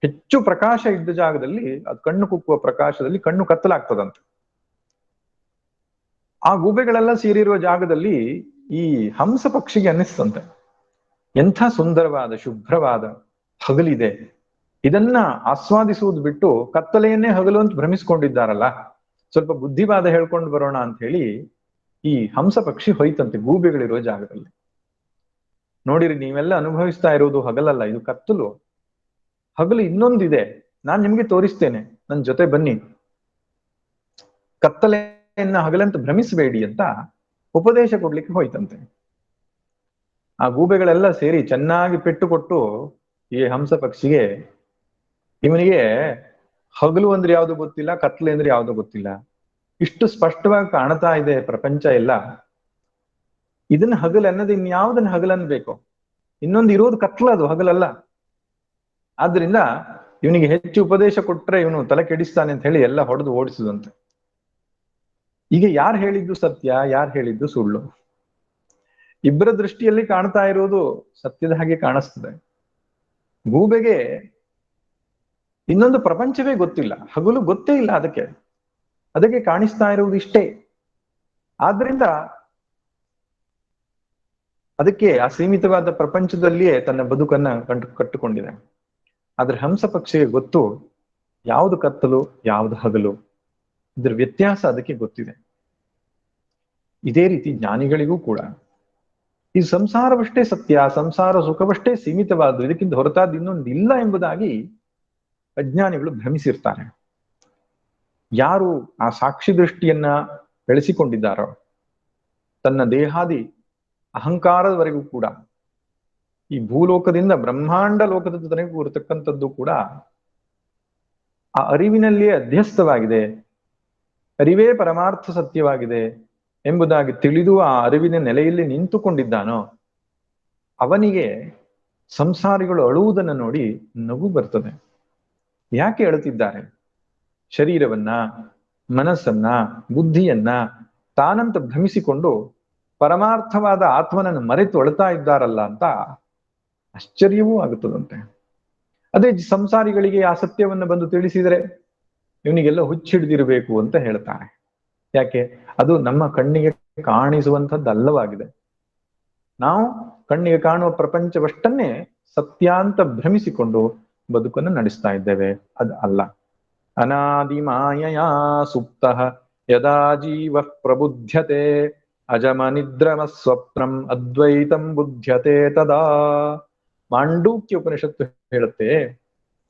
ಹೆಚ್ಚು ಪ್ರಕಾಶ ಇದ್ದ ಜಾಗದಲ್ಲಿ ಅದು ಕಣ್ಣು ಕುಕ್ಕುವ ಪ್ರಕಾಶದಲ್ಲಿ ಕಣ್ಣು ಕತ್ತಲಾಗ್ತದಂತೆ. ಆ ಗೂಬೆಗಳೆಲ್ಲ ಸೇರಿರುವ ಜಾಗದಲ್ಲಿ ಈ ಹಂಸ ಪಕ್ಷಿಗೆ ಅನ್ನಿಸ್ತಂತೆ, ಎಂಥ ಸುಂದರವಾದ ಶುಭ್ರವಾದ ಹಗಲಿದೆ, ಇದನ್ನ ಆಸ್ವಾದಿಸುವುದು ಬಿಟ್ಟು ಕತ್ತಲೆಯನ್ನೇ ಹಗಲು ಅಂತ ಭ್ರಮಿಸ್ಕೊಂಡಿದ್ದಾರಲ್ಲ, ಸ್ವಲ್ಪ ಬುದ್ಧಿವಾದ ಹೇಳ್ಕೊಂಡು ಬರೋಣ ಅಂತ ಹೇಳಿ ಈ ಹಂಸ ಪಕ್ಷಿ ಹೋಯ್ತಂತೆ ಗೂಬೆಗಳಿರುವ ಜಾಗದಲ್ಲಿ. ನೋಡಿರಿ, ನೀವೆಲ್ಲ ಅನುಭವಿಸ್ತಾ ಇರೋದು ಹಗಲಲ್ಲ, ಇದು ಕತ್ತಲು. ಹಗಲು ಇನ್ನೊಂದಿದೆ, ನಾನ್ ನಿಮ್ಗೆ ತೋರಿಸ್ತೇನೆ, ನನ್ ಜೊತೆ ಬನ್ನಿ, ಕತ್ತಲೆಯನ್ನ ಹಗಲಂತ ಭ್ರಮಿಸಬೇಡಿ ಅಂತ ಉಪದೇಶ ಕೊಡ್ಲಿಕ್ಕೆ ಹೋಯ್ತಂತೆ. ಆ ಗೂಬೆಗಳೆಲ್ಲ ಸೇರಿ ಚೆನ್ನಾಗಿ ಪೆಟ್ಟು ಕೊಟ್ಟು ಈ ಹಂಸ ಪಕ್ಷಿಗೆ, ಇವನಿಗೆ ಹಗಲು ಅಂದ್ರೆ ಯಾವ್ದು ಗೊತ್ತಿಲ್ಲ, ಕತ್ಲೆ ಅಂದ್ರೆ ಯಾವ್ದು ಗೊತ್ತಿಲ್ಲ, ಇಷ್ಟು ಸ್ಪಷ್ಟವಾಗಿ ಕಾಣ್ತಾ ಇದೆ ಪ್ರಪಂಚ ಎಲ್ಲ, ಇದನ್ನ ಹಗಲು ಅನ್ನೋದು ಇನ್ಯಾವುದನ್ನ ಹಗಲನ್ಬೇಕು, ಇನ್ನೊಂದು ಇರೋದು ಕತ್ಲದು, ಹಗಲಲ್ಲ. ಆದ್ರಿಂದ ಇವನಿಗೆ ಹೆಚ್ಚು ಉಪದೇಶ ಕೊಟ್ರೆ ಇವನು ತಲೆ ಕೆಡಿಸ್ತಾನೆ ಅಂತ ಹೇಳಿ ಎಲ್ಲ ಹೊಡೆದು ಓಡಿಸುದಂತೆ. ಈಗ ಯಾರು ಹೇಳಿದ್ದು ಸತ್ಯ, ಯಾರು ಹೇಳಿದ್ದು ಸುಳ್ಳು? ಇಬ್ಬರ ದೃಷ್ಟಿಯಲ್ಲಿ ಕಾಣ್ತಾ ಇರೋದು ಸತ್ಯದ ಹಾಗೆ ಕಾಣಿಸ್ತದೆ. ಗೂಬೆಗೆ ಇನ್ನೊಂದು ಪ್ರಪಂಚವೇ ಗೊತ್ತಿಲ್ಲ, ಹಗಲು ಗೊತ್ತೇ ಇಲ್ಲ ಅದಕ್ಕೆ ಕಾಣಿಸ್ತಾ ಇರುವುದು ಇಷ್ಟೇ. ಆದ್ರಿಂದ ಅದಕ್ಕೆ ಆ ಸೀಮಿತವಾದ ಪ್ರಪಂಚದಲ್ಲಿಯೇ ತನ್ನ ಬದುಕನ್ನ ಕಟ್ಟುಕೊಂಡಿದೆ. ಆದ್ರೆ ಹಂಸ ಪಕ್ಷಿಗೆ ಗೊತ್ತು ಯಾವುದು ಕತ್ತಲು, ಯಾವುದು ಹಗಲು, ಇದ್ರ ವ್ಯತ್ಯಾಸ ಅದಕ್ಕೆ ಗೊತ್ತಿದೆ. ಇದೇ ರೀತಿ ಜ್ಞಾನಿಗಳಿಗೂ ಕೂಡ ಈ ಸಂಸಾರವಷ್ಟೇ ಸತ್ಯ, ಸಂಸಾರ ಸುಖವಷ್ಟೇ ಸೀಮಿತವಾದ್ದು, ಇದಕ್ಕಿಂತ ಹೊರತಾದ ಇನ್ನೊಂದು ಇಲ್ಲ ಎಂಬುದಾಗಿ ಅಜ್ಞಾನಿಗಳು ಭ್ರಮಿಸಿರ್ತಾರೆ. ಯಾರು ಆ ಸಾಕ್ಷಿ ದೃಷ್ಟಿಯನ್ನ ಬೆಳೆಸಿಕೊಂಡಿದ್ದಾರೋ, ತನ್ನ ದೇಹಾದಿ ಅಹಂಕಾರದವರೆಗೂ ಕೂಡ, ಈ ಭೂಲೋಕದಿಂದ ಬ್ರಹ್ಮಾಂಡ ಲೋಕದ ತನಗೂ ಇರತಕ್ಕಂಥದ್ದು ಕೂಡ ಆ ಅರಿವಿನಲ್ಲಿಯೇ ಅಧ್ಯಸ್ಥವಾಗಿದೆ, ಅರಿವೇ ಪರಮಾರ್ಥ ಸತ್ಯವಾಗಿದೆ ಎಂಬುದಾಗಿ ತಿಳಿದು ಆ ಅರಿವಿನ ನೆಲೆಯಲ್ಲಿ ನಿಂತುಕೊಂಡಿದ್ದಾನೋ ಅವನಿಗೆ ಸಂಸಾರಿಗಳು ಅಳುವುದನ್ನು ನೋಡಿ ನಗು ಬರ್ತದೆ. ಯಾಕೆ ಅಳುತ್ತಿದ್ದಾರೆ? ಶರೀರವನ್ನ, ಮನಸ್ಸನ್ನ, ಬುದ್ಧಿಯನ್ನ ತಾನಂತ ಭ್ರಮಿಸಿಕೊಂಡು ಪರಮಾರ್ಥವಾದ ಆತ್ಮನನ್ನು ಮರೆತು ಅಳ್ತಾ ಇದ್ದಾರಲ್ಲ ಅಂತ ಆಶ್ಚರ್ಯವೂ ಆಗುತ್ತದಂತೆ. ಅದೇ ಸಂಸಾರಿಗಳಿಗೆ ಆ ಸತ್ಯವನ್ನು ಬಂದು ತಿಳಿಸಿದರೆ ಇವನಿಗೆಲ್ಲ ಹುಚ್ಚಿಡಿದಿರಬೇಕು ಅಂತ ಹೇಳ್ತಾರೆ. ಯಾಕೆ? ಅದು ನಮ್ಮ ಕಣ್ಣಿಗೆ ಕಾಣಿಸುವಂಥದ್ದಲ್ಲವಾಗಿದೆ. ನಾವು ಕಣ್ಣಿಗೆ ಕಾಣುವ ಪ್ರಪಂಚವಷ್ಟನ್ನೇ ಸತ್ಯ ಅಂತ ಭ್ರಮಿಸಿಕೊಂಡು ಬದುಕನ್ನು ನಡೆಸ್ತಾ ಇದ್ದೇವೆ. ಅದು ಅಲ್ಲ. ಅನಾದಿ ಮಾಯಯಾ ಸುಪ್ತ ಯದಾ ಜೀವ ಪ್ರಬುಧ್ಯತೆ ಅಜಮನಿದ್ರಮ ಸ್ವಪ್ನಂ ಅದ್ವೈತಂ ಬುಧ್ಯತೆ ತದಾ. ಮಾಂಡೂಕ್ಯ ಉಪನಿಷತ್ತು ಹೇಳುತ್ತೆ,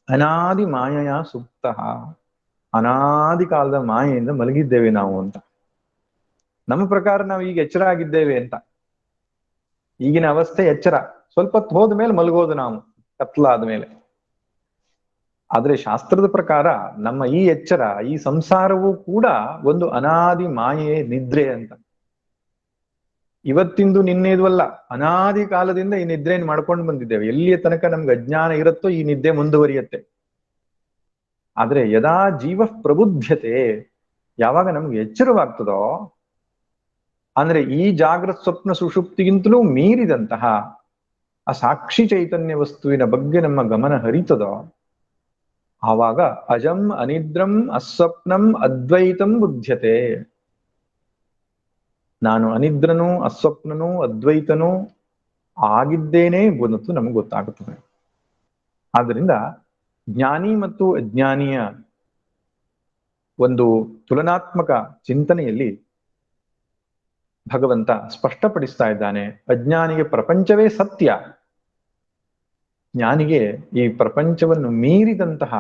ಅನಾದಿ ಮಾಯಯಾ ಸುಪ್ತ, ಅನಾದಿ ಕಾಲದ ಮಾಯೆಯಿಂದ ಮಲಗಿದ್ದೇವೆ ನಾವು ಅಂತ. ನಮ್ಮ ಪ್ರಕಾರ ನಾವು ಈಗ ಎಚ್ಚರ ಆಗಿದ್ದೇವೆ ಅಂತ. ಈಗಿನ ಅವಸ್ಥೆ ಎಚ್ಚರ, ಸ್ವಲ್ಪ ಹೊತ್ತು ಹೋದ ಮೇಲೆ ಮಲಗೋದು ನಾವು ಕತ್ಲಾದ ಮೇಲೆ. ಆದ್ರೆ ಶಾಸ್ತ್ರದ ಪ್ರಕಾರ ನಮ್ಮ ಈ ಎಚ್ಚರ, ಈ ಸಂಸಾರವೂ ಕೂಡ ಒಂದು ಅನಾದಿ ಮಾಯೆ ನಿದ್ರೆ ಅಂತ. ಇವತ್ತಿಂದು ನಿನ್ನೆದು ಅಲ್ಲ, ಅನಾದಿ ಕಾಲದಿಂದ ಈ ನಿದ್ರೆಯನ್ನು ಮಾಡ್ಕೊಂಡು ಬಂದಿದ್ದೇವೆ. ಎಲ್ಲಿಯ ತನಕ ನಮ್ಗೆ ಅಜ್ಞಾನ ಇರುತ್ತೋ ಈ ನಿದ್ದೆ ಮುಂದುವರಿಯತ್ತೆ. ಆದ್ರೆ ಯದಾ ಜೀವ ಪ್ರಬುದ್ಧತೆ, ಯಾವಾಗ ನಮ್ಗೆ ಎಚ್ಚರವಾಗ್ತದೋ, ಅಂದ್ರೆ ಈ ಜಾಗೃತ ಸ್ವಪ್ನ ಸುಷುಪ್ತಿಗಿಂತಲೂ ಮೀರಿದಂತಹ ಆ ಸಾಕ್ಷಿ ಚೈತನ್ಯ ವಸ್ತುವಿನ ಬಗ್ಗೆ ನಮ್ಮ ಗಮನ ಹರಿತದೋ, ಆವಾಗ ಅಜಂ ಅನಿದ್ರಂ ಅಸ್ವಪ್ನಂ ಅದ್ವೈತಂ ಬುದ್ಧ್ಯತೆ. ನಾನು ಅನಿದ್ರನೂ ಅಸ್ವಪ್ನನೂ ಅದ್ವೈತನೂ ಆಗಿದ್ದೇನೆ ಎಂಬುದನ್ನು ನಮಗೆ ಗೊತ್ತಾಗುತ್ತದೆ. ಆದ್ದರಿಂದ ಜ್ಞಾನಿ ಮತ್ತು ಅಜ್ಞಾನಿಯ ಒಂದು ತುಲನಾತ್ಮಕ ಚಿಂತನೆಯಲ್ಲಿ ಭಗವಂತ ಸ್ಪಷ್ಟಪಡಿಸ್ತಾ ಇದ್ದಾನೆ. ಅಜ್ಞಾನಿಗೆ ಪ್ರಪಂಚವೇ ಸತ್ಯ, ಜ್ಞಾನಿಗೆ ಈ ಪ್ರಪಂಚವನ್ನು ಮೀರಿದಂತಹ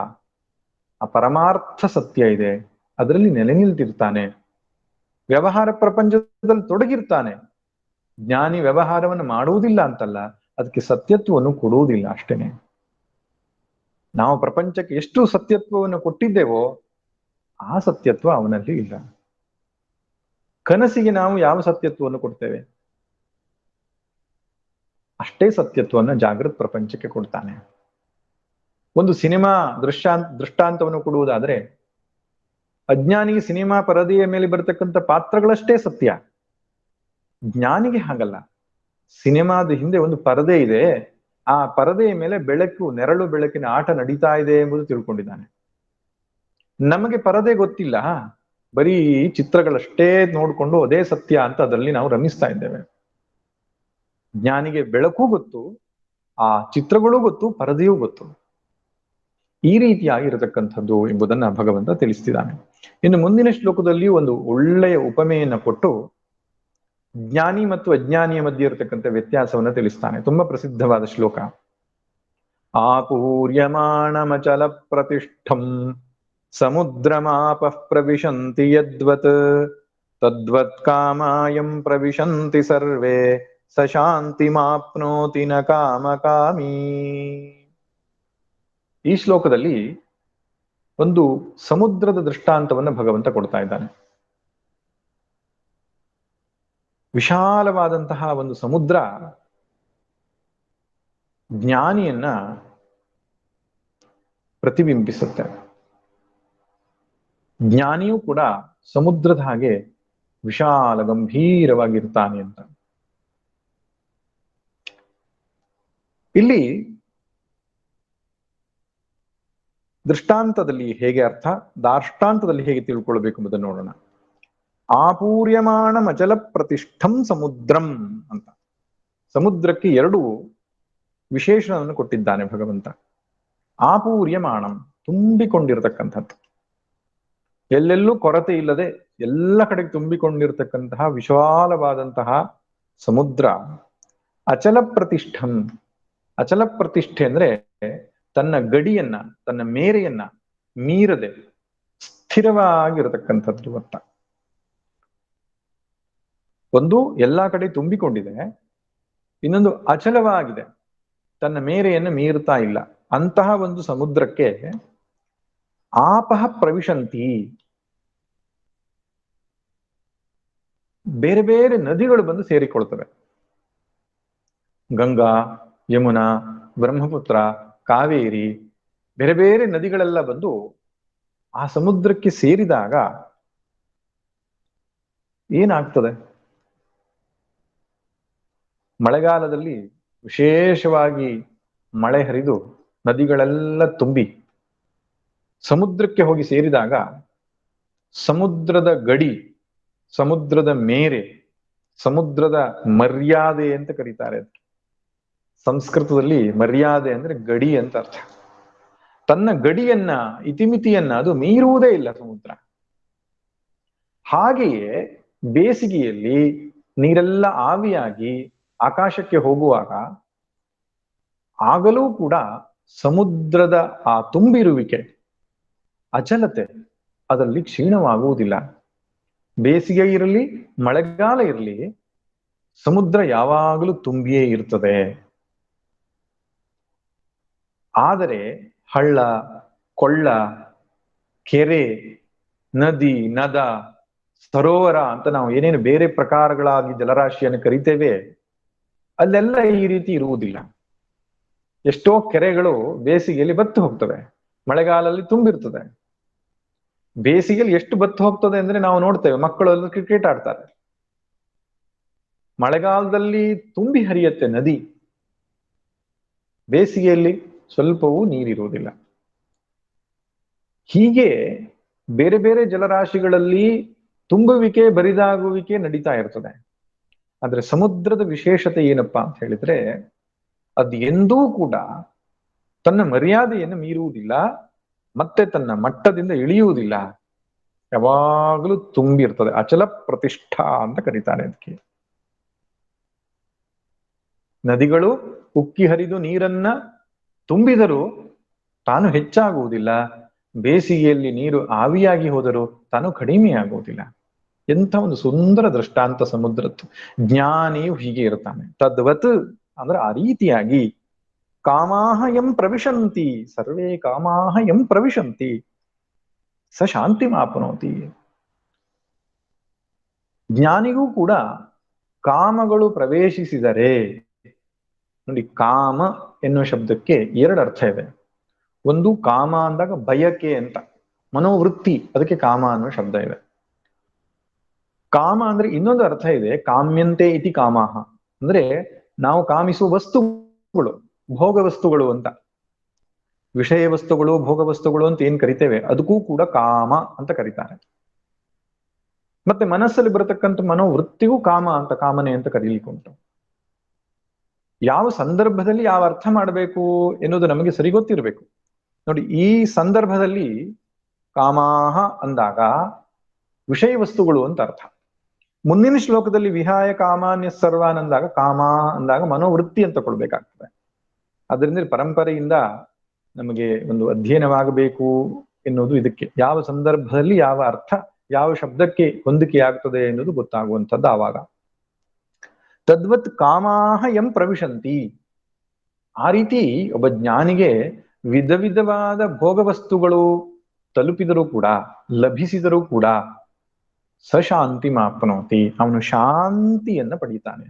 ಆ ಪರಮಾರ್ಥ ಸತ್ಯ ಇದೆ, ಅದರಲ್ಲಿ ನೆಲೆ ನಿಲ್ತಿರ್ತಾನೆ. ವ್ಯವಹಾರ ಪ್ರಪಂಚದಲ್ಲಿ ತೊಡಗಿರ್ತಾನೆ. ಜ್ಞಾನಿ ವ್ಯವಹಾರವನ್ನು ಮಾಡುವುದಿಲ್ಲ ಅಂತಲ್ಲ, ಅದಕ್ಕೆ ಸತ್ಯತ್ವವನ್ನು ಕೊಡುವುದಿಲ್ಲ ಅಷ್ಟೇನೆ. ನಾವು ಪ್ರಪಂಚಕ್ಕೆ ಎಷ್ಟು ಸತ್ಯತ್ವವನ್ನು ಕೊಟ್ಟಿದ್ದೇವೋ ಆ ಸತ್ಯತ್ವ ಅವನಲ್ಲಿ ಇಲ್ಲ. ಕನಸಿಗೆ ನಾವು ಯಾವ ಸತ್ಯತ್ವವನ್ನು ಕೊಡ್ತೇವೆ, ಅಷ್ಟೇ ಸತ್ಯತ್ವವನ್ನು ಜಾಗೃತ ಪ್ರಪಂಚಕ್ಕೆ ಕೊಡ್ತಾನೆ. ಒಂದು ಸಿನಿಮಾ ದೃಷ್ಟಾಂತವನ್ನು ಕೊಡುವುದಾದ್ರೆ, ಅಜ್ಞಾನಿಗೆ ಸಿನಿಮಾ ಪರದೆಯ ಮೇಲೆ ಬರತಕ್ಕಂಥ ಪಾತ್ರಗಳಷ್ಟೇ ಸತ್ಯ. ಜ್ಞಾನಿಗೆ ಹಾಗಲ್ಲ. ಸಿನಿಮಾದ ಹಿಂದೆ ಒಂದು ಪರದೆ ಇದೆ, ಆ ಪರದೆಯ ಮೇಲೆ ಬೆಳಕು, ನೆರಳು ಬೆಳಕಿನ ಆಟ ನಡೀತಾ ಇದೆ ಎಂಬುದು ತಿಳ್ಕೊಂಡಿದ್ದಾನೆ. ನಮಗೆ ಪರದೆ ಗೊತ್ತಿಲ್ಲ, ಬರೀ ಚಿತ್ರಗಳಷ್ಟೇ ನೋಡ್ಕೊಂಡು ಅದೇ ಸತ್ಯ ಅಂತ ಅದರಲ್ಲಿ ನಾವು ರಮಿಸ್ತಾ ಇದ್ದೇವೆ. ಜ್ಞಾನಿಗೆ ಬೆಳಕು ಗೊತ್ತು, ಆ ಚಿತ್ರಗಳು ಗೊತ್ತು, ಪರದೆಯೂ ಗೊತ್ತು. ಈ ರೀತಿಯಾಗಿರತಕ್ಕಂಥದ್ದು ಎಂಬುದನ್ನ ಭಗವಂತ ತಿಳಿಸ್ತಿದ್ದಾನೆ. ಇನ್ನು ಮುಂದಿನ ಶ್ಲೋಕದಲ್ಲಿ ಒಂದು ಒಳ್ಳೆಯ ಉಪಮೆಯನ್ನ ಕೊಟ್ಟು ಜ್ಞಾನಿ ಮತ್ತು ಅಜ್ಞಾನಿಯ ಮಧ್ಯೆ ಇರತಕ್ಕಂಥ ವ್ಯತ್ಯಾಸವನ್ನ ತಿಳಿಸ್ತಾನೆ. ತುಂಬಾ ಪ್ರಸಿದ್ಧವಾದ ಶ್ಲೋಕ. ಆಪೂರ್ಯಮಾಣಮಚಲ ಪ್ರತಿಷ್ಠಂ ಸಮುದ್ರಮಾಪ ಪ್ರವಿಶಂತಿ ಯದ್ವತ್ ತದ್ವತ್ ಕಾಮಾಯಂ ಪ್ರವಿಶಂತಿ ಸರ್ವೇ ಸ ಶಾಂತಿಮಾಪ್ನೋತಿ ನ ಕಾಮಕಾಮೀ. ಈ ಶ್ಲೋಕದಲ್ಲಿ ಒಂದು ಸಮುದ್ರದ ದೃಷ್ಟಾಂತವನ್ನು ಭಗವಂತ ಕೊಡ್ತಾ ಇದ್ದಾನೆ. ವಿಶಾಲವಾದಂತಹ ಒಂದು ಸಮುದ್ರ ಜ್ಞಾನಿಯನ್ನ ಪ್ರತಿಬಿಂಬಿಸುತ್ತೆ. ಜ್ಞಾನಿಯೂ ಕೂಡ ಸಮುದ್ರದ ಹಾಗೆ ವಿಶಾಲ ಗಂಭೀರವಾಗಿರ್ತಾನೆ ಅಂತ. ಇಲ್ಲಿ ದೃಷ್ಟಾಂತದಲ್ಲಿ ಹೇಗೆ ಅರ್ಥ, ದಾರ್ಷ್ಟಾಂತದಲ್ಲಿ ಹೇಗೆ ತಿಳ್ಕೊಳ್ಬೇಕು ಎಂಬುದನ್ನು ನೋಡೋಣ. ಆಪೂರ್ಯಮಾಣ ಅಚಲ ಪ್ರತಿಷ್ಠಂ ಸಮುದ್ರಂ ಅಂತ ಸಮುದ್ರಕ್ಕೆ ಎರಡು ವಿಶೇಷಣವನ್ನು ಕೊಟ್ಟಿದ್ದಾನೆ ಭಗವಂತ. ಆಪೂರ್ಯಮಾಣಂ, ತುಂಬಿಕೊಂಡಿರತಕ್ಕಂಥದ್ದು, ಎಲ್ಲೆಲ್ಲೂ ಕೊರತೆ ಇಲ್ಲದೆ ಎಲ್ಲ ಕಡೆಗೆ ತುಂಬಿಕೊಂಡಿರ್ತಕ್ಕಂತಹ ವಿಶಾಲವಾದಂತಹ ಸಮುದ್ರ. ಅಚಲ ಪ್ರತಿಷ್ಠಂ, ಅಚಲ ಪ್ರತಿಷ್ಠೆ ಅಂದ್ರೆ ತನ್ನ ಗಡಿಯನ್ನ, ತನ್ನ ಮೇರೆಯನ್ನ ಮೀರದೆ ಸ್ಥಿರವಾಗಿರತಕ್ಕಂಥದ್ದು ಅರ್ಥ. ಒಂದು ಎಲ್ಲಾ ಕಡೆ ತುಂಬಿಕೊಂಡಿದೆ, ಇನ್ನೊಂದು ಅಚಲವಾಗಿದೆ, ತನ್ನ ಮೇರೆಯನ್ನು ಮೀರ್ತಾ ಇಲ್ಲ. ಅಂತಹ ಒಂದು ಸಮುದ್ರಕ್ಕೆ ಆಪಃ ಪ್ರವಿಶಂತಿ, ಬೇರೆ ಬೇರೆ ನದಿಗಳು ಬಂದು ಸೇರಿಕೊಳ್ತವೆ. ಗಂಗಾ, ಯಮುನಾ, ಬ್ರಹ್ಮಪುತ್ರ, ಕಾವೇರಿ, ಬೇರೆ ಬೇರೆ ನದಿಗಳೆಲ್ಲ ಬಂದು ಆ ಸಮುದ್ರಕ್ಕೆ ಸೇರಿದಾಗ ಏನಾಗ್ತದೆ? ಮಳೆಗಾಲದಲ್ಲಿ ವಿಶೇಷವಾಗಿ ಮಳೆ ಹರಿದು ನದಿಗಳೆಲ್ಲ ತುಂಬಿ ಸಮುದ್ರಕ್ಕೆ ಹೋಗಿ ಸೇರಿದಾಗ ಸಮುದ್ರದ ಗಡಿ, ಸಮುದ್ರದ ಮೇರೆ, ಸಮುದ್ರದ ಮರ್ಯಾದೆ ಅಂತ ಕರೀತಾರೆ. ಸಂಸ್ಕೃತದಲ್ಲಿ ಮರ್ಯಾದೆ ಅಂದ್ರೆ ಗಡಿ ಅಂತ ಅರ್ಥ. ತನ್ನ ಗಡಿಯನ್ನ, ಇತಿಮಿತಿಯನ್ನ ಅದು ಮೀರುವುದೇ ಇಲ್ಲ ಸಮುದ್ರ. ಹಾಗೆಯೇ ಬೇಸಿಗೆಯಲ್ಲಿ ನೀರೆಲ್ಲ ಆವಿಯಾಗಿ ಆಕಾಶಕ್ಕೆ ಹೋಗುವಾಗ ಆಗಲೂ ಕೂಡ ಸಮುದ್ರದ ಆ ತುಂಬಿರುವಿಕೆ, ಅಚಲತೆ ಅದರಲ್ಲಿ ಕ್ಷೀಣವಾಗುವುದಿಲ್ಲ. ಬೇಸಿಗೆ ಇರಲಿ, ಮಳೆಗಾಲ ಇರಲಿ, ಸಮುದ್ರ ಯಾವಾಗಲೂ ತುಂಬಿಯೇ ಇರ್ತದೆ. ಆದರೆ ಹಳ್ಳ, ಕೊಳ್ಳ, ಕೆರೆ, ನದಿ, ನದ, ಸರೋವರ ಅಂತ ನಾವು ಏನೇನು ಬೇರೆ ಪ್ರಕಾರಗಳಾಗಿ ಜಲರಾಶಿಯನ್ನು ಕರಿತೇವೆ, ಅಲ್ಲೆಲ್ಲ ಈ ರೀತಿ ಇರುವುದಿಲ್ಲ. ಎಷ್ಟೋ ಕೆರೆಗಳು ಬೇಸಿಗೆಯಲ್ಲಿ ಬತ್ತು ಹೋಗ್ತವೆ, ಮಳೆಗಾಲದಲ್ಲಿ ತುಂಬಿರ್ತದೆ. ಬೇಸಿಗೆಯಲ್ಲಿ ಎಷ್ಟು ಬತ್ತು ಹೋಗ್ತದೆ ಅಂದ್ರೆ ನಾವು ನೋಡ್ತೇವೆ, ಮಕ್ಕಳು ಅಲ್ಲಿ ಕ್ರಿಕೆಟ್ ಆಡ್ತಾರೆ. ಮಳೆಗಾಲದಲ್ಲಿ ತುಂಬಿ ಹರಿಯತ್ತೆ ನದಿ, ಬೇಸಿಗೆಯಲ್ಲಿ ಸ್ವಲ್ಪವೂ ನೀರಿರುವುದಿಲ್ಲ. ಹೀಗೆ ಬೇರೆ ಬೇರೆ ಜಲರಾಶಿಗಳಲ್ಲಿ ತುಂಬುವಿಕೆ, ಬರಿದಾಗುವಿಕೆ ನಡೀತಾ ಇರ್ತದೆ. ಆದ್ರೆ ಸಮುದ್ರದ ವಿಶೇಷತೆ ಏನಪ್ಪಾ ಅಂತ ಹೇಳಿದ್ರೆ, ಅದು ಎಂದೂ ಕೂಡ ತನ್ನ ಮರ್ಯಾದೆಯನ್ನು ಮೀರುವುದಿಲ್ಲ, ಮತ್ತೆ ತನ್ನ ಮಟ್ಟದಿಂದ ಇಳಿಯುವುದಿಲ್ಲ. ಯಾವಾಗಲೂ ತುಂಬಿರ್ತದೆ. ಅಚಲ ಪ್ರತಿಷ್ಠಾ ಅಂತ ಕರೀತಾರೆ ಅದಕ್ಕೆ. ನದಿಗಳು ಉಕ್ಕಿ ಹರಿದು ನೀರನ್ನ ತುಂಬಿದರೂ ತಾನು ಹೆಚ್ಚಾಗುವುದಿಲ್ಲ, ಬೇಸಿಗೆಯಲ್ಲಿ ನೀರು ಆವಿಯಾಗಿ ಹೋದರೂ ತಾನು ಕಡಿಮೆ ಆಗುವುದಿಲ್ಲ. ಎಂಥ ಒಂದು ಸುಂದರ ದೃಷ್ಟಾಂತ ಸಮುದ್ರದ್ದು. ಜ್ಞಾನಿಯು ಹೀಗೆ ಇರ್ತಾನೆ. ತದ್ವತ್ ಅಂದ್ರೆ ಆ ರೀತಿಯಾಗಿ ಕಾಮಾಹ ಯಂ ಪ್ರವಿಶಂತಿ, ಸರ್ವೇ ಕಾಮಾಹ ಯಂ ಪ್ರವಿಶಂತಿ ಸ ಶಾಂತಿ ಮಾಪನೋತಿ. ಜ್ಞಾನಿಗೂ ಕೂಡ ಕಾಮಗಳು ಪ್ರವೇಶಿಸಿದರೆ, ನೋಡಿ ಕಾಮ ಎನ್ನುವ ಶಬ್ದಕ್ಕೆ ಎರಡು ಅರ್ಥ ಇದೆ. ಒಂದು ಕಾಮ ಅಂದಾಗ ಬಯಕೆ ಅಂತ, ಮನೋವೃತ್ತಿ, ಅದಕ್ಕೆ ಕಾಮ ಅನ್ನುವ ಶಬ್ದ ಇದೆ. ಕಾಮ ಅಂದ್ರೆ ಇನ್ನೊಂದು ಅರ್ಥ ಇದೆ, ಕಾಮ್ಯಂತೆ ಇತಿ ಕಾಮಾಹ, ಅಂದ್ರೆ ನಾವು ಕಾಮಿಸುವ ವಸ್ತುಗಳು, ಭೋಗ ವಸ್ತುಗಳು ಅಂತ. ವಿಷಯ ವಸ್ತುಗಳು, ಭೋಗ ವಸ್ತುಗಳು ಅಂತ ಏನ್ ಕರಿತೇವೆ, ಅದಕ್ಕೂ ಕೂಡ ಕಾಮ ಅಂತ ಕರೀತಾರೆ. ಮತ್ತೆ ಮನಸ್ಸಲ್ಲಿ ಬರತಕ್ಕಂಥ ಮನೋವೃತ್ತಿಗೂ ಕಾಮ ಅಂತ, ಕಾಮನೆ ಅಂತ ಕರೀಲಿಕ್ಕೆ ಉಂಟು. ಯಾವ ಸಂದರ್ಭದಲ್ಲಿ ಯಾವ ಅರ್ಥ ಮಾಡಬೇಕು ಎನ್ನುವುದು ನಮಗೆ ಸರಿ ಗೊತ್ತಿರಬೇಕು. ನೋಡಿ, ಈ ಸಂದರ್ಭದಲ್ಲಿ ಕಾಮಾಹ ಅಂದಾಗ ವಿಷಯ ವಸ್ತುಗಳು ಅಂತ ಅರ್ಥ. ಮುಂದಿನ ಶ್ಲೋಕದಲ್ಲಿ ವಿಹಾಯ ಕಾಮಾನ್ಯ ಸರ್ವಾನ್ ಅಂದಾಗ, ಕಾಮ ಅಂದಾಗ ಮನೋವೃತ್ತಿ ಅಂತ ಕೊಡ್ಬೇಕಾಗ್ತದೆ. ಅದರಿಂದ ಪರಂಪರೆಯಿಂದ ನಮಗೆ ಒಂದು ಅಧ್ಯಯನವಾಗಬೇಕು ಎನ್ನುವುದು ಇದಕ್ಕೆ. ಯಾವ ಸಂದರ್ಭದಲ್ಲಿ ಯಾವ ಅರ್ಥ, ಯಾವ ಶಬ್ದಕ್ಕೆ ಹೊಂದಿಕೆ ಆಗ್ತದೆ ಎನ್ನುವುದು ಗೊತ್ತಾಗುವಂಥದ್ದು ಆವಾಗ. ತದ್ವತ್ ಕಾಮಾಹ ಯಂ ಪ್ರವಿಶಂತಿ. ಆ ರೀತಿ ಒಬ್ಬ ಜ್ಞಾನಿಗೆ ವಿಧ ವಿಧವಾದ ಭೋಗ ವಸ್ತುಗಳು ತಲುಪಿದರೂ ಕೂಡ, ಲಭಿಸಿದರೂ ಕೂಡ ಸ ಶಾಂತಿ ಮಾಪ್ನೋತಿ, ಅವನು ಶಾಂತಿಯನ್ನ ಪಡೀತಾನೆ.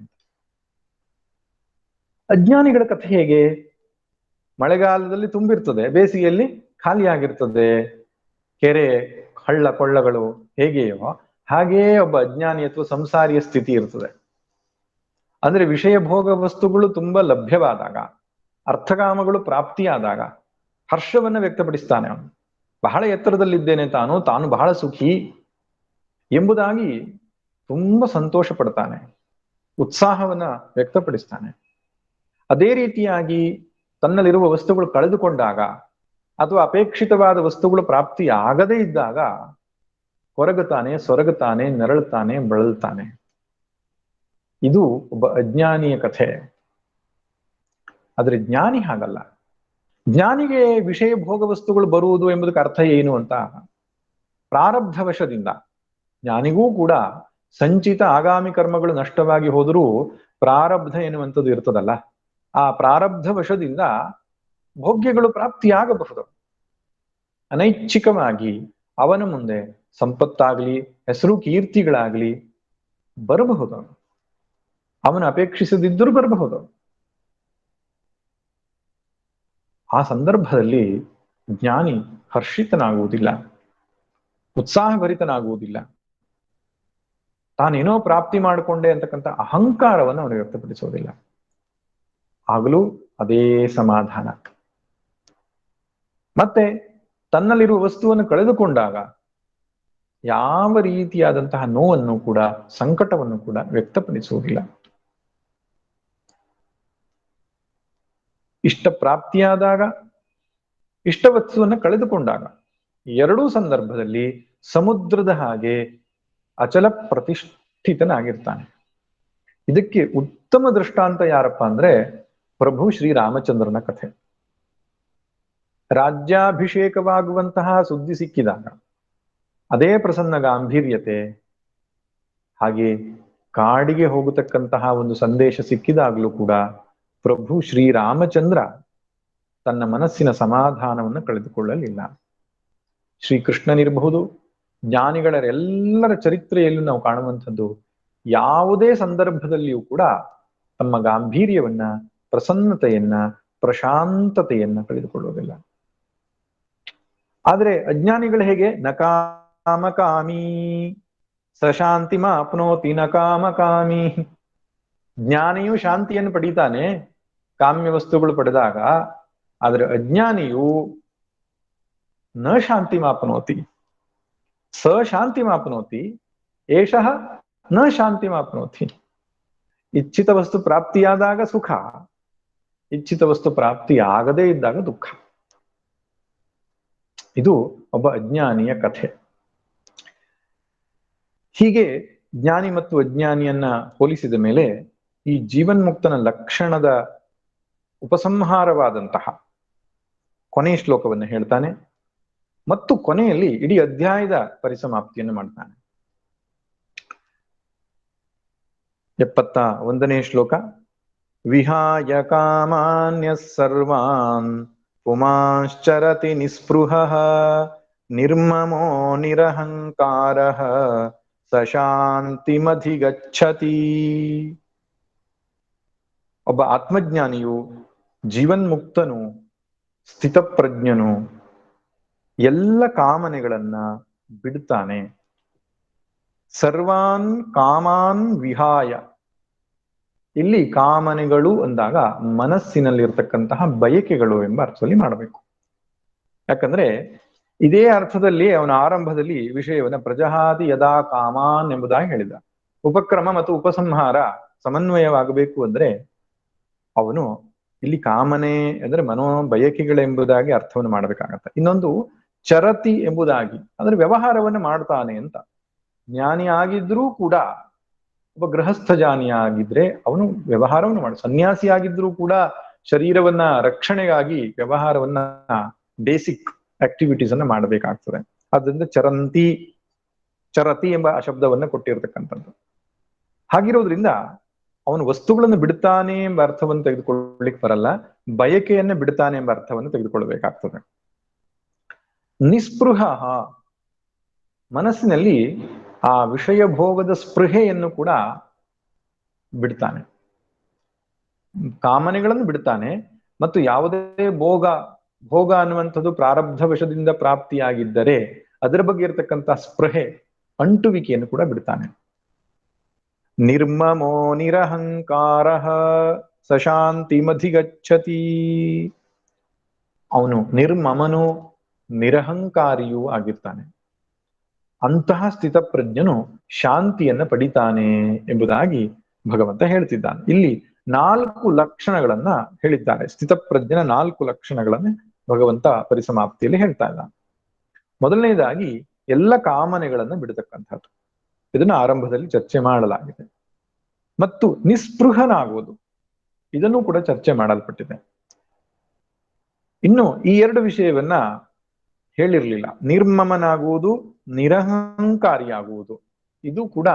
ಅಜ್ಞಾನಿಗಳ ಕಥೆ ಹೇಗೆ? ಮಳೆಗಾಲದಲ್ಲಿ ತುಂಬಿರ್ತದೆ, ಬೇಸಿಗೆಯಲ್ಲಿ ಖಾಲಿಯಾಗಿರ್ತದೆ. ಕೆರೆ, ಹಳ್ಳ, ಕೊಳ್ಳಗಳು ಹೇಗೆಯೋ ಹಾಗೆಯೇ ಒಬ್ಬ ಅಜ್ಞಾನಿ ಅಥವಾ ಸಂಸಾರಿಯ ಸ್ಥಿತಿ ಇರ್ತದೆ. ಅಂದ್ರೆ ವಿಷಯ ಭೋಗ ವಸ್ತುಗಳು ತುಂಬಾ ಲಭ್ಯವಾದಾಗ, ಅರ್ಥಕಾಮಗಳು ಪ್ರಾಪ್ತಿಯಾದಾಗ ಹರ್ಷವನ್ನ ವ್ಯಕ್ತಪಡಿಸ್ತಾನೆ. ಅವನು ಬಹಳ ಎತ್ತರದಲ್ಲಿದ್ದೇನೆ, ತಾನು ಬಹಳ ಸುಖಿ ಎಂಬುದಾಗಿ ತುಂಬಾ ಸಂತೋಷ ಪಡ್ತಾನೆ, ಉತ್ಸಾಹವನ್ನ ವ್ಯಕ್ತಪಡಿಸ್ತಾನೆ. ಅದೇ ರೀತಿಯಾಗಿ ತನ್ನಲ್ಲಿರುವ ವಸ್ತುಗಳು ಕಳೆದುಕೊಂಡಾಗ ಅಥವಾ ಅಪೇಕ್ಷಿತವಾದ ವಸ್ತುಗಳು ಪ್ರಾಪ್ತಿ ಆಗದೇ ಇದ್ದಾಗ ಕೊರಗುತ್ತಾನೆ, ಸೊರಗುತ್ತಾನೆ, ನರಳುತ್ತಾನೆ, ಬಳಲ್ತಾನೆ. ಇದು ಒಬ್ಬ ಅಜ್ಞಾನಿಯ ಕಥೆ. ಆದ್ರೆ ಜ್ಞಾನಿ ಹಾಗಲ್ಲ. ಜ್ಞಾನಿಗೆ ವಿಷಯ ಭೋಗ ವಸ್ತುಗಳು ಬರುವುದು ಎಂಬುದಕ್ಕೆ ಅರ್ಥ ಏನು ಅಂತ, ಪ್ರಾರಬ್ಧವಶದಿಂದ ಜ್ಞಾನಿಗೂ ಕೂಡ ಸಂಚಿತ ಆಗಾಮಿ ಕರ್ಮಗಳು ನಷ್ಟವಾಗಿ ಹೋದರೂ ಪ್ರಾರಬ್ಧ ಎನ್ನುವಂಥದ್ದು ಇರ್ತದಲ್ಲ, ಆ ಪ್ರಾರಬ್ಧ ವಶದಿಂದ ಭೋಗ್ಯಗಳು ಪ್ರಾಪ್ತಿಯಾಗಬಹುದು. ಅನೈಚ್ಛಿಕವಾಗಿ ಅವನ ಮುಂದೆ ಸಂಪತ್ತಾಗ್ಲಿ ಹೆಸರು ಕೀರ್ತಿಗಳಾಗ್ಲಿ ಬರಬಹುದು. ಅವನು ಅಪೇಕ್ಷಿಸದಿದ್ದರೂ ಬರಬಹುದು. ಆ ಸಂದರ್ಭದಲ್ಲಿ ಜ್ಞಾನಿ ಹರ್ಷಿತನಾಗುವುದಿಲ್ಲ, ಉತ್ಸಾಹಭರಿತನಾಗುವುದಿಲ್ಲ. ತಾನೇನೋ ಪ್ರಾಪ್ತಿ ಮಾಡಿಕೊಂಡೆ ಅಂತಕ್ಕಂಥ ಅಹಂಕಾರವನ್ನು ಅವನು ವ್ಯಕ್ತಪಡಿಸುವುದಿಲ್ಲ. ಆಗಲೂ ಅದೇ ಸಮಾಧಾನ. ಮತ್ತೆ ತನ್ನಲ್ಲಿರುವ ವಸ್ತುವನ್ನು ಕಳೆದುಕೊಂಡಾಗ ಯಾವ ರೀತಿಯಾದಂತಹ ನೋವನ್ನು ಕೂಡ ಸಂಕಟವನ್ನು ಕೂಡ ವ್ಯಕ್ತಪಡಿಸುವುದಿಲ್ಲ. ಇಷ್ಟ ಪ್ರಾಪ್ತಿಯಾದಾಗ, ಇಷ್ಟ ವಸ್ತುವನ್ನು ಕಳೆದುಕೊಂಡಾಗ ಎರಡೂ ಸಂದರ್ಭದಲ್ಲಿ ಸಮುದ್ರದ ಹಾಗೆ ಅಚಲ ಪ್ರತಿಷ್ಠಿತನಾಗಿರ್ತಾನೆ. ಇದಕ್ಕೆ ಉತ್ತಮ ದೃಷ್ಟಾಂತ ಯಾರಪ್ಪ ಅಂದ್ರೆ ಪ್ರಭು ಶ್ರೀರಾಮಚಂದ್ರನ ಕಥೆ. ರಾಜ್ಯಾಭಿಷೇಕವಾಗುವಂತಹ ಸುದ್ದಿ ಸಿಕ್ಕಿದಾಗ ಅದೇ ಪ್ರಸನ್ನ ಗಾಂಭೀರ್ಯತೆ, ಹಾಗೆ ಕಾಡಿಗೆ ಹೋಗತಕ್ಕಂತಹ ಒಂದು ಸಂದೇಶ ಸಿಕ್ಕಿದಾಗಲೂ ಕೂಡ ಪ್ರಭು ಶ್ರೀರಾಮಚಂದ್ರ ತನ್ನ ಮನಸ್ಸಿನ ಸಮಾಧಾನವನ್ನು ಕಳೆದುಕೊಳ್ಳಲಿಲ್ಲ. ಶ್ರೀಕೃಷ್ಣನಿರಬಹುದು, ಜ್ಞಾನಿಗಳೆಲ್ಲರ ಚರಿತ್ರೆಯಲ್ಲೂ ನಾವು ಕಾಣುವಂಥದ್ದು, ಯಾವುದೇ ಸಂದರ್ಭದಲ್ಲಿಯೂ ಕೂಡ ತಮ್ಮ ಗಾಂಭೀರ್ಯವನ್ನ, ಪ್ರಸನ್ನತೆಯನ್ನ, ಪ್ರಶಾಂತತೆಯನ್ನ ಕಳೆದುಕೊಳ್ಳುವುದಿಲ್ಲ. ಆದರೆ ಅಜ್ಞಾನಿಗಳು ಹೇಗೆ? ನಕಾಮಕಾಮಿ ಸಶಾಂತಿಮ ಅಪ್ನೋತಿ ನಕಾಮಕಾಮಿ. ಜ್ಞಾನಿಯು ಶಾಂತಿಯನ್ನು ಪಡೀತಾನೆ ಕಾಮ್ಯ ವಸ್ತುಗಳು ಪಡೆದಾಗ, ಆದರೆ ಅಜ್ಞಾನಿಯು ನ ಶಾಂತಿ ಮಾಪ್ನೋತಿ ಸ ಶಾಂತಿ ಮಾಪ್ನೋತಿ ಏಷಃ ನ ಶಾಂತಿ ಮಾಪ್ನೋತಿ. ಇಚ್ಛಿತ ವಸ್ತು ಪ್ರಾಪ್ತಿಯಾದಾಗ ಸುಖ, ಇಚ್ಛಿತ ವಸ್ತು ಪ್ರಾಪ್ತಿಯಾಗದೇ ಇದ್ದಾಗ ದುಃಖ. ಇದು ಒಬ್ಬ ಅಜ್ಞಾನಿಯ ಕಥೆ. ಹೀಗೆ ಜ್ಞಾನಿ ಮತ್ತು ಅಜ್ಞಾನಿಯನ್ನ ಹೋಲಿಸಿದ ಮೇಲೆ ಈ ಜೀವನ್ಮುಕ್ತನ ಲಕ್ಷಣದ ಉಪಸಂಹಾರವಾದಂತಹ ಕೊನೆಯ ಶ್ಲೋಕವನ್ನು ಹೇಳ್ತಾನೆ ಮತ್ತು ಕೊನೆಯಲ್ಲಿ ಇಡೀ ಅಧ್ಯಾಯದ ಪರಿಸಮಾಪ್ತಿಯನ್ನು ಮಾಡ್ತಾನೆ. 71ನೇ ಶ್ಲೋಕ. ವಿಹಾಯ ಕಾಮಾನ್ಯ ಸರ್ವಾನ್ ಪುಮಾಶ್ಚರತಿ ನಿಸ್ಪೃಹಃ ನಿರ್ಮಮೋ ನಿರಹಂಕಾರಃ ಸಶಾಂತಿಮಧಿಗಚ್ಚತಿ. ಒಬ್ಬ ಆತ್ಮಜ್ಞಾನಿಯು, ಜೀವನ್ಮುಕ್ತನು, ಸ್ಥಿತಪ್ರಜ್ಞನು ಎಲ್ಲ ಕಾಮನೆಗಳನ್ನ ಬಿಡ್ತಾನೆ. ಸರ್ವಾನ್ ಕಾಮಾನ್ ವಿಹಾಯ. ಇಲ್ಲಿ ಕಾಮನೆಗಳು ಅಂದಾಗ ಮನಸ್ಸಿನಲ್ಲಿರ್ತಕ್ಕಂತಹ ಬಯಕೆಗಳು ಎಂಬ ಅರ್ಥದಲ್ಲಿ ಮಾಡಬೇಕು. ಯಾಕಂದ್ರೆ ಇದೇ ಅರ್ಥದಲ್ಲಿ ಅವನ ಆರಂಭದಲ್ಲಿ ವಿಷಯವನ್ನ ಪ್ರಜಹಾತಿ ಯದಾ ಕಾಮಾನ್ ಎಂಬುದಾಗಿ ಹೇಳಿದ. ಉಪಕ್ರಮ ಮತ್ತು ಉಪಸಂಹಾರ ಸಮನ್ವಯವಾಗಬೇಕು ಅಂದ್ರೆ ಅವನು ಇಲ್ಲಿ ಕಾಮನೆ ಅಂದ್ರೆ ಮನೋ ಬಯಕೆಗಳೆಂಬುದಾಗಿ ಅರ್ಥವನ್ನು ಮಾಡಬೇಕಾಗತ್ತೆ. ಇನ್ನೊಂದು ಚರತಿ ಎಂಬುದಾಗಿ ಅಂದ್ರೆ ವ್ಯವಹಾರವನ್ನು ಮಾಡ್ತಾನೆ ಅಂತ. ಜ್ಞಾನಿ ಆಗಿದ್ರೂ ಕೂಡ, ಒಬ್ಬ ಗೃಹಸ್ಥ ಜ್ಞಾನಿ ಆಗಿದ್ರೆ ಅವನು ವ್ಯವಹಾರವನ್ನು ಮಾಡ, ಸನ್ಯಾಸಿ ಆಗಿದ್ರೂ ಕೂಡ ಶರೀರವನ್ನ ರಕ್ಷಣೆಗಾಗಿ ವ್ಯವಹಾರವನ್ನ, ಬೇಸಿಕ್ ಆಕ್ಟಿವಿಟೀಸ್ ಅನ್ನ ಮಾಡಬೇಕಾಗ್ತದೆ. ಅದರಿಂದ ಚರತಿ ಎಂಬ ಶಬ್ದವನ್ನ ಕೊಟ್ಟಿರ್ತಕ್ಕಂಥದ್ದು. ಹಾಗಿರೋದ್ರಿಂದ ಅವನು ವಸ್ತುಗಳನ್ನು ಬಿಡ್ತಾನೆ ಎಂಬ ಅರ್ಥವನ್ನು ತೆಗೆದುಕೊಳ್ಳಿಕ್ ಬರಲ್ಲ, ಬಯಕೆಯನ್ನ ಬಿಡ್ತಾನೆ ಎಂಬ ಅರ್ಥವನ್ನು ತೆಗೆದುಕೊಳ್ಬೇಕಾಗ್ತದೆ. ನಿಸ್ಪೃಹ, ಮನಸ್ಸಿನಲ್ಲಿ ಆ ವಿಷಯ ಭೋಗದ ಸ್ಪೃಹೆಯನ್ನು ಕೂಡ ಬಿಡ್ತಾನೆ, ಕಾಮನೆಗಳನ್ನು ಬಿಡ್ತಾನೆ. ಮತ್ತು ಯಾವುದೇ ಭೋಗ ಅನ್ನುವಂಥದ್ದು ಪ್ರಾರಬ್ಧ ವಶದಿಂದ ಪ್ರಾಪ್ತಿಯಾಗಿದ್ದರೆ ಅದರ ಬಗ್ಗೆ ಇರತಕ್ಕಂತಹ ಸ್ಪೃಹೆ, ಅಂಟುವಿಕೆಯನ್ನು ಕೂಡ ಬಿಡ್ತಾನೆ. ನಿರ್ಮಮೋ ನಿರಹಂಕಾರ ಸಶಾಂತಿಮಧಿಗಚ್ಚತಿ. ಅವನು ನಿರ್ಮಮನು, ನಿರಹಂಕಾರಿಯೂ ಆಗಿರ್ತಾನೆ. ಅಂತಹ ಸ್ಥಿತಪ್ರಜ್ಞನು ಶಾಂತಿಯನ್ನ ಪಡಿತಾನೆ ಎಂಬುದಾಗಿ ಭಗವಂತ ಹೇಳ್ತಿದ್ದಾನೆ. ಇಲ್ಲಿ 4 ಲಕ್ಷಣಗಳನ್ನ ಹೇಳಿದ್ದಾರೆ. ಸ್ಥಿತಪ್ರಜ್ಞನ 4 ಲಕ್ಷಣಗಳನ್ನ ಭಗವಂತ ಪರಿಸಮಾಪ್ತಿಯಲ್ಲಿ ಹೇಳ್ತಾ ಇದ್ದಾನೆ. ಮೊದಲನೇದಾಗಿ ಎಲ್ಲ ಕಾಮನೆಗಳನ್ನ ಬಿಡತಕ್ಕಂಥದ್ದು, ಇದನ್ನ ಆರಂಭದಲ್ಲಿ ಚರ್ಚೆ ಮಾಡಲಾಗಿದೆ. ಮತ್ತು ನಿಸ್ಪೃಹನಾಗುವುದು, ಇದನ್ನು ಕೂಡ ಚರ್ಚೆ ಮಾಡಲ್ಪಟ್ಟಿದೆ. ಇನ್ನು ಈ 2 ವಿಷಯವನ್ನ ಹೇಳಿರ್ಲಿಲ್ಲ. ನಿರ್ಮಮನಾಗುವುದು, ನಿರಹಂಕಾರಿಯಾಗುವುದು, ಇದು ಕೂಡ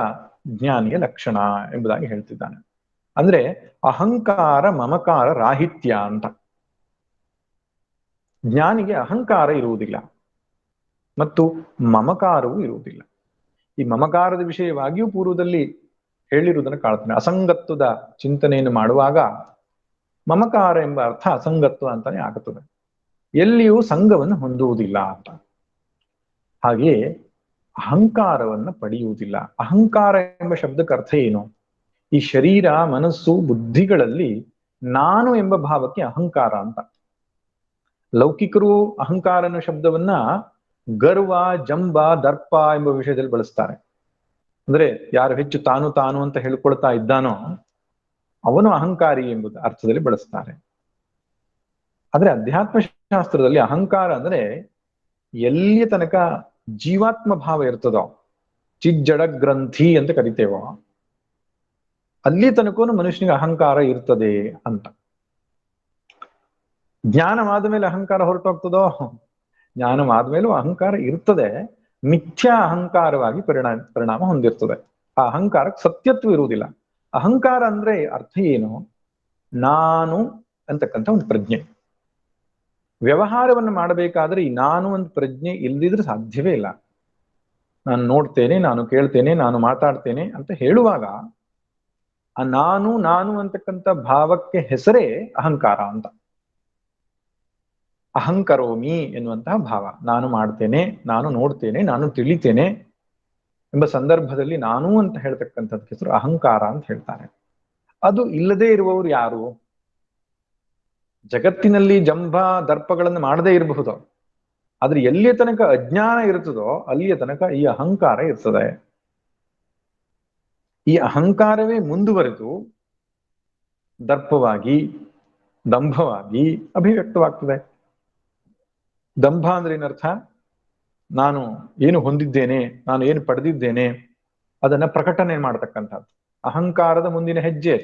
ಜ್ಞಾನಿಯ ಲಕ್ಷಣ ಎಂಬುದಾಗಿ ಹೇಳ್ತಿದ್ದಾನೆ. ಅಂದ್ರೆ ಅಹಂಕಾರ ಮಮಕಾರ ರಾಹಿತ್ಯ ಅಂತ. ಜ್ಞಾನಿಗೆ ಅಹಂಕಾರ ಇರುವುದಿಲ್ಲ. ಮತ್ತು ಮಮಕಾರವೂ ಇರುವುದಿಲ್ಲ. ಈ ಮಮಕಾರದ ವಿಷಯವಾಗಿಯೂ ಪೂರ್ವದಲ್ಲಿ ಹೇಳಿರುವುದನ್ನು ಕಾಣ್ತಾನೆ. ಅಸಂಗತ್ವದ ಚಿಂತನೆಯನ್ನು ಮಾಡುವಾಗ ಮಮಕಾರ ಎಂಬ ಅರ್ಥ ಅಸಂಗತ್ವ ಅಂತಾನೆ ಆಗುತ್ತದೆ. ಎಲ್ಲಿಯೂ ಸಂಘವನ್ನು ಹೊಂದುವುದಿಲ್ಲ ಅಂತ. ಹಾಗೆಯೇ ಅಹಂಕಾರವನ್ನು ಪಡೆಯುವುದಿಲ್ಲ. ಅಹಂಕಾರ ಎಂಬ ಶಬ್ದಕ್ಕೆ ಅರ್ಥ ಏನು? ಈ ಶರೀರ, ಮನಸ್ಸು, ಬುದ್ಧಿಗಳಲ್ಲಿ ನಾನು ಎಂಬ ಭಾವಕ್ಕೆ ಅಹಂಕಾರ ಅಂತ. ಲೌಕಿಕರು ಅಹಂಕಾರ ಅನ್ನೋ ಶಬ್ದವನ್ನ ಗರ್ವ, ಜಂಬ, ದರ್ಪ ಎಂಬ ವಿಷಯದಲ್ಲಿ ಬಳಸ್ತಾರೆ. ಅಂದ್ರೆ ಯಾರು ಹೆಚ್ಚು ತಾನು ತಾನು ಅಂತ ಹೇಳ್ಕೊಳ್ತಾ ಇದ್ದಾನೋ ಅವನು ಅಹಂಕಾರಿ ಎಂಬುದು ಅರ್ಥದಲ್ಲಿ ಬಳಸ್ತಾರೆ. ಆದ್ರೆ ಅಧ್ಯಾತ್ಮ ಶಾಸ್ತ್ರದಲ್ಲಿ ಅಹಂಕಾರ ಅಂದ್ರೆ ಎಲ್ಲಿಯ ತನಕ ಜೀವಾತ್ಮ ಭಾವ ಇರ್ತದೋ, ಚಿಜ್ಜಡ ಗ್ರಂಥಿ ಅಂತ ಕರಿತೇವೋ, ಅಲ್ಲಿ ತನಕನು ಮನುಷ್ಯನಿಗೆ ಅಹಂಕಾರ ಇರ್ತದೆ ಅಂತ. ಜ್ಞಾನವಾದ ಮೇಲೆ ಅಹಂಕಾರ ಹೊರಟೋಗ್ತದೋ? ಜ್ಞಾನವಾದ ಮೇಲೂ ಅಹಂಕಾರ ಇರ್ತದೆ, ಮಿಥ್ಯಾ ಅಹಂಕಾರವಾಗಿ ಪರಿಣಾಮ ಹೊಂದಿರ್ತದೆ. ಆ ಅಹಂಕಾರಕ್ಕೆ ಸತ್ಯತ್ವ ಇರುವುದಿಲ್ಲ. ಅಹಂಕಾರ ಅಂದ್ರೆ ಅರ್ಥ ಏನು? ನಾನು ಅಂತಕ್ಕಂಥ ಒಂದು ಪ್ರಜ್ಞೆ. ವ್ಯವಹಾರವನ್ನು ಮಾಡಬೇಕಾದ್ರೆ ಈ ನಾನು ಒಂದು ಪ್ರಜ್ಞೆ ಇಲ್ದಿದ್ರೆ ಸಾಧ್ಯವೇ ಇಲ್ಲ. ನಾನು ನೋಡ್ತೇನೆ, ನಾನು ಕೇಳ್ತೇನೆ, ನಾನು ಮಾತಾಡ್ತೇನೆ ಅಂತ ಹೇಳುವಾಗ ಆ ನಾನು ನಾನು ಅಂತಕ್ಕಂಥ ಭಾವಕ್ಕೆ ಹೆಸರೇ ಅಹಂಕಾರ ಅಂತ. ಅಹಂಕರೋಮಿ ಎನ್ನುವಂತಹ ಭಾವ. ನಾನು ಮಾಡ್ತೇನೆ, ನಾನು ನೋಡ್ತೇನೆ, ನಾನು ತಿಳಿತೇನೆ ಎಂಬ ಸಂದರ್ಭದಲ್ಲಿ ನಾನು ಅಂತ ಹೇಳ್ತಕ್ಕಂಥದ್ದು ಹೆಸರು ಅಹಂಕಾರ ಅಂತ ಹೇಳ್ತಾರೆ. ಅದು ಇಲ್ಲದೆ ಇರುವವರು ಯಾರು? ಜಗತ್ತಿನಲ್ಲಿ ಜಂಭ ದರ್ಪಗಳನ್ನು ಮಾಡದೇ ಇರಬಹುದು, ಆದ್ರೆ ಎಲ್ಲಿಯ ತನಕ ಅಜ್ಞಾನ ಇರ್ತದೋ ಅಲ್ಲಿಯ ತನಕ ಈ ಅಹಂಕಾರ ಇರ್ತದೆ. ಈ ಅಹಂಕಾರವೇ ಮುಂದುವರೆದು ದರ್ಪವಾಗಿ, ದಂಭವಾಗಿ ಅಭಿವ್ಯಕ್ತವಾಗ್ತದೆ. ದಂಭ ಅಂದ್ರೆ ಏನರ್ಥ? ನಾನು ಏನು ಹೊಂದಿದ್ದೇನೆ, ನಾನು ಏನು ಪಡೆದಿದ್ದೇನೆ ಅದನ್ನ ಪ್ರಕಟಣೆ ಮಾಡತಕ್ಕಂಥದ್ದು ಅಹಂಕಾರದ ಮುಂದಿನ ಹೆಜ್ಜೆ.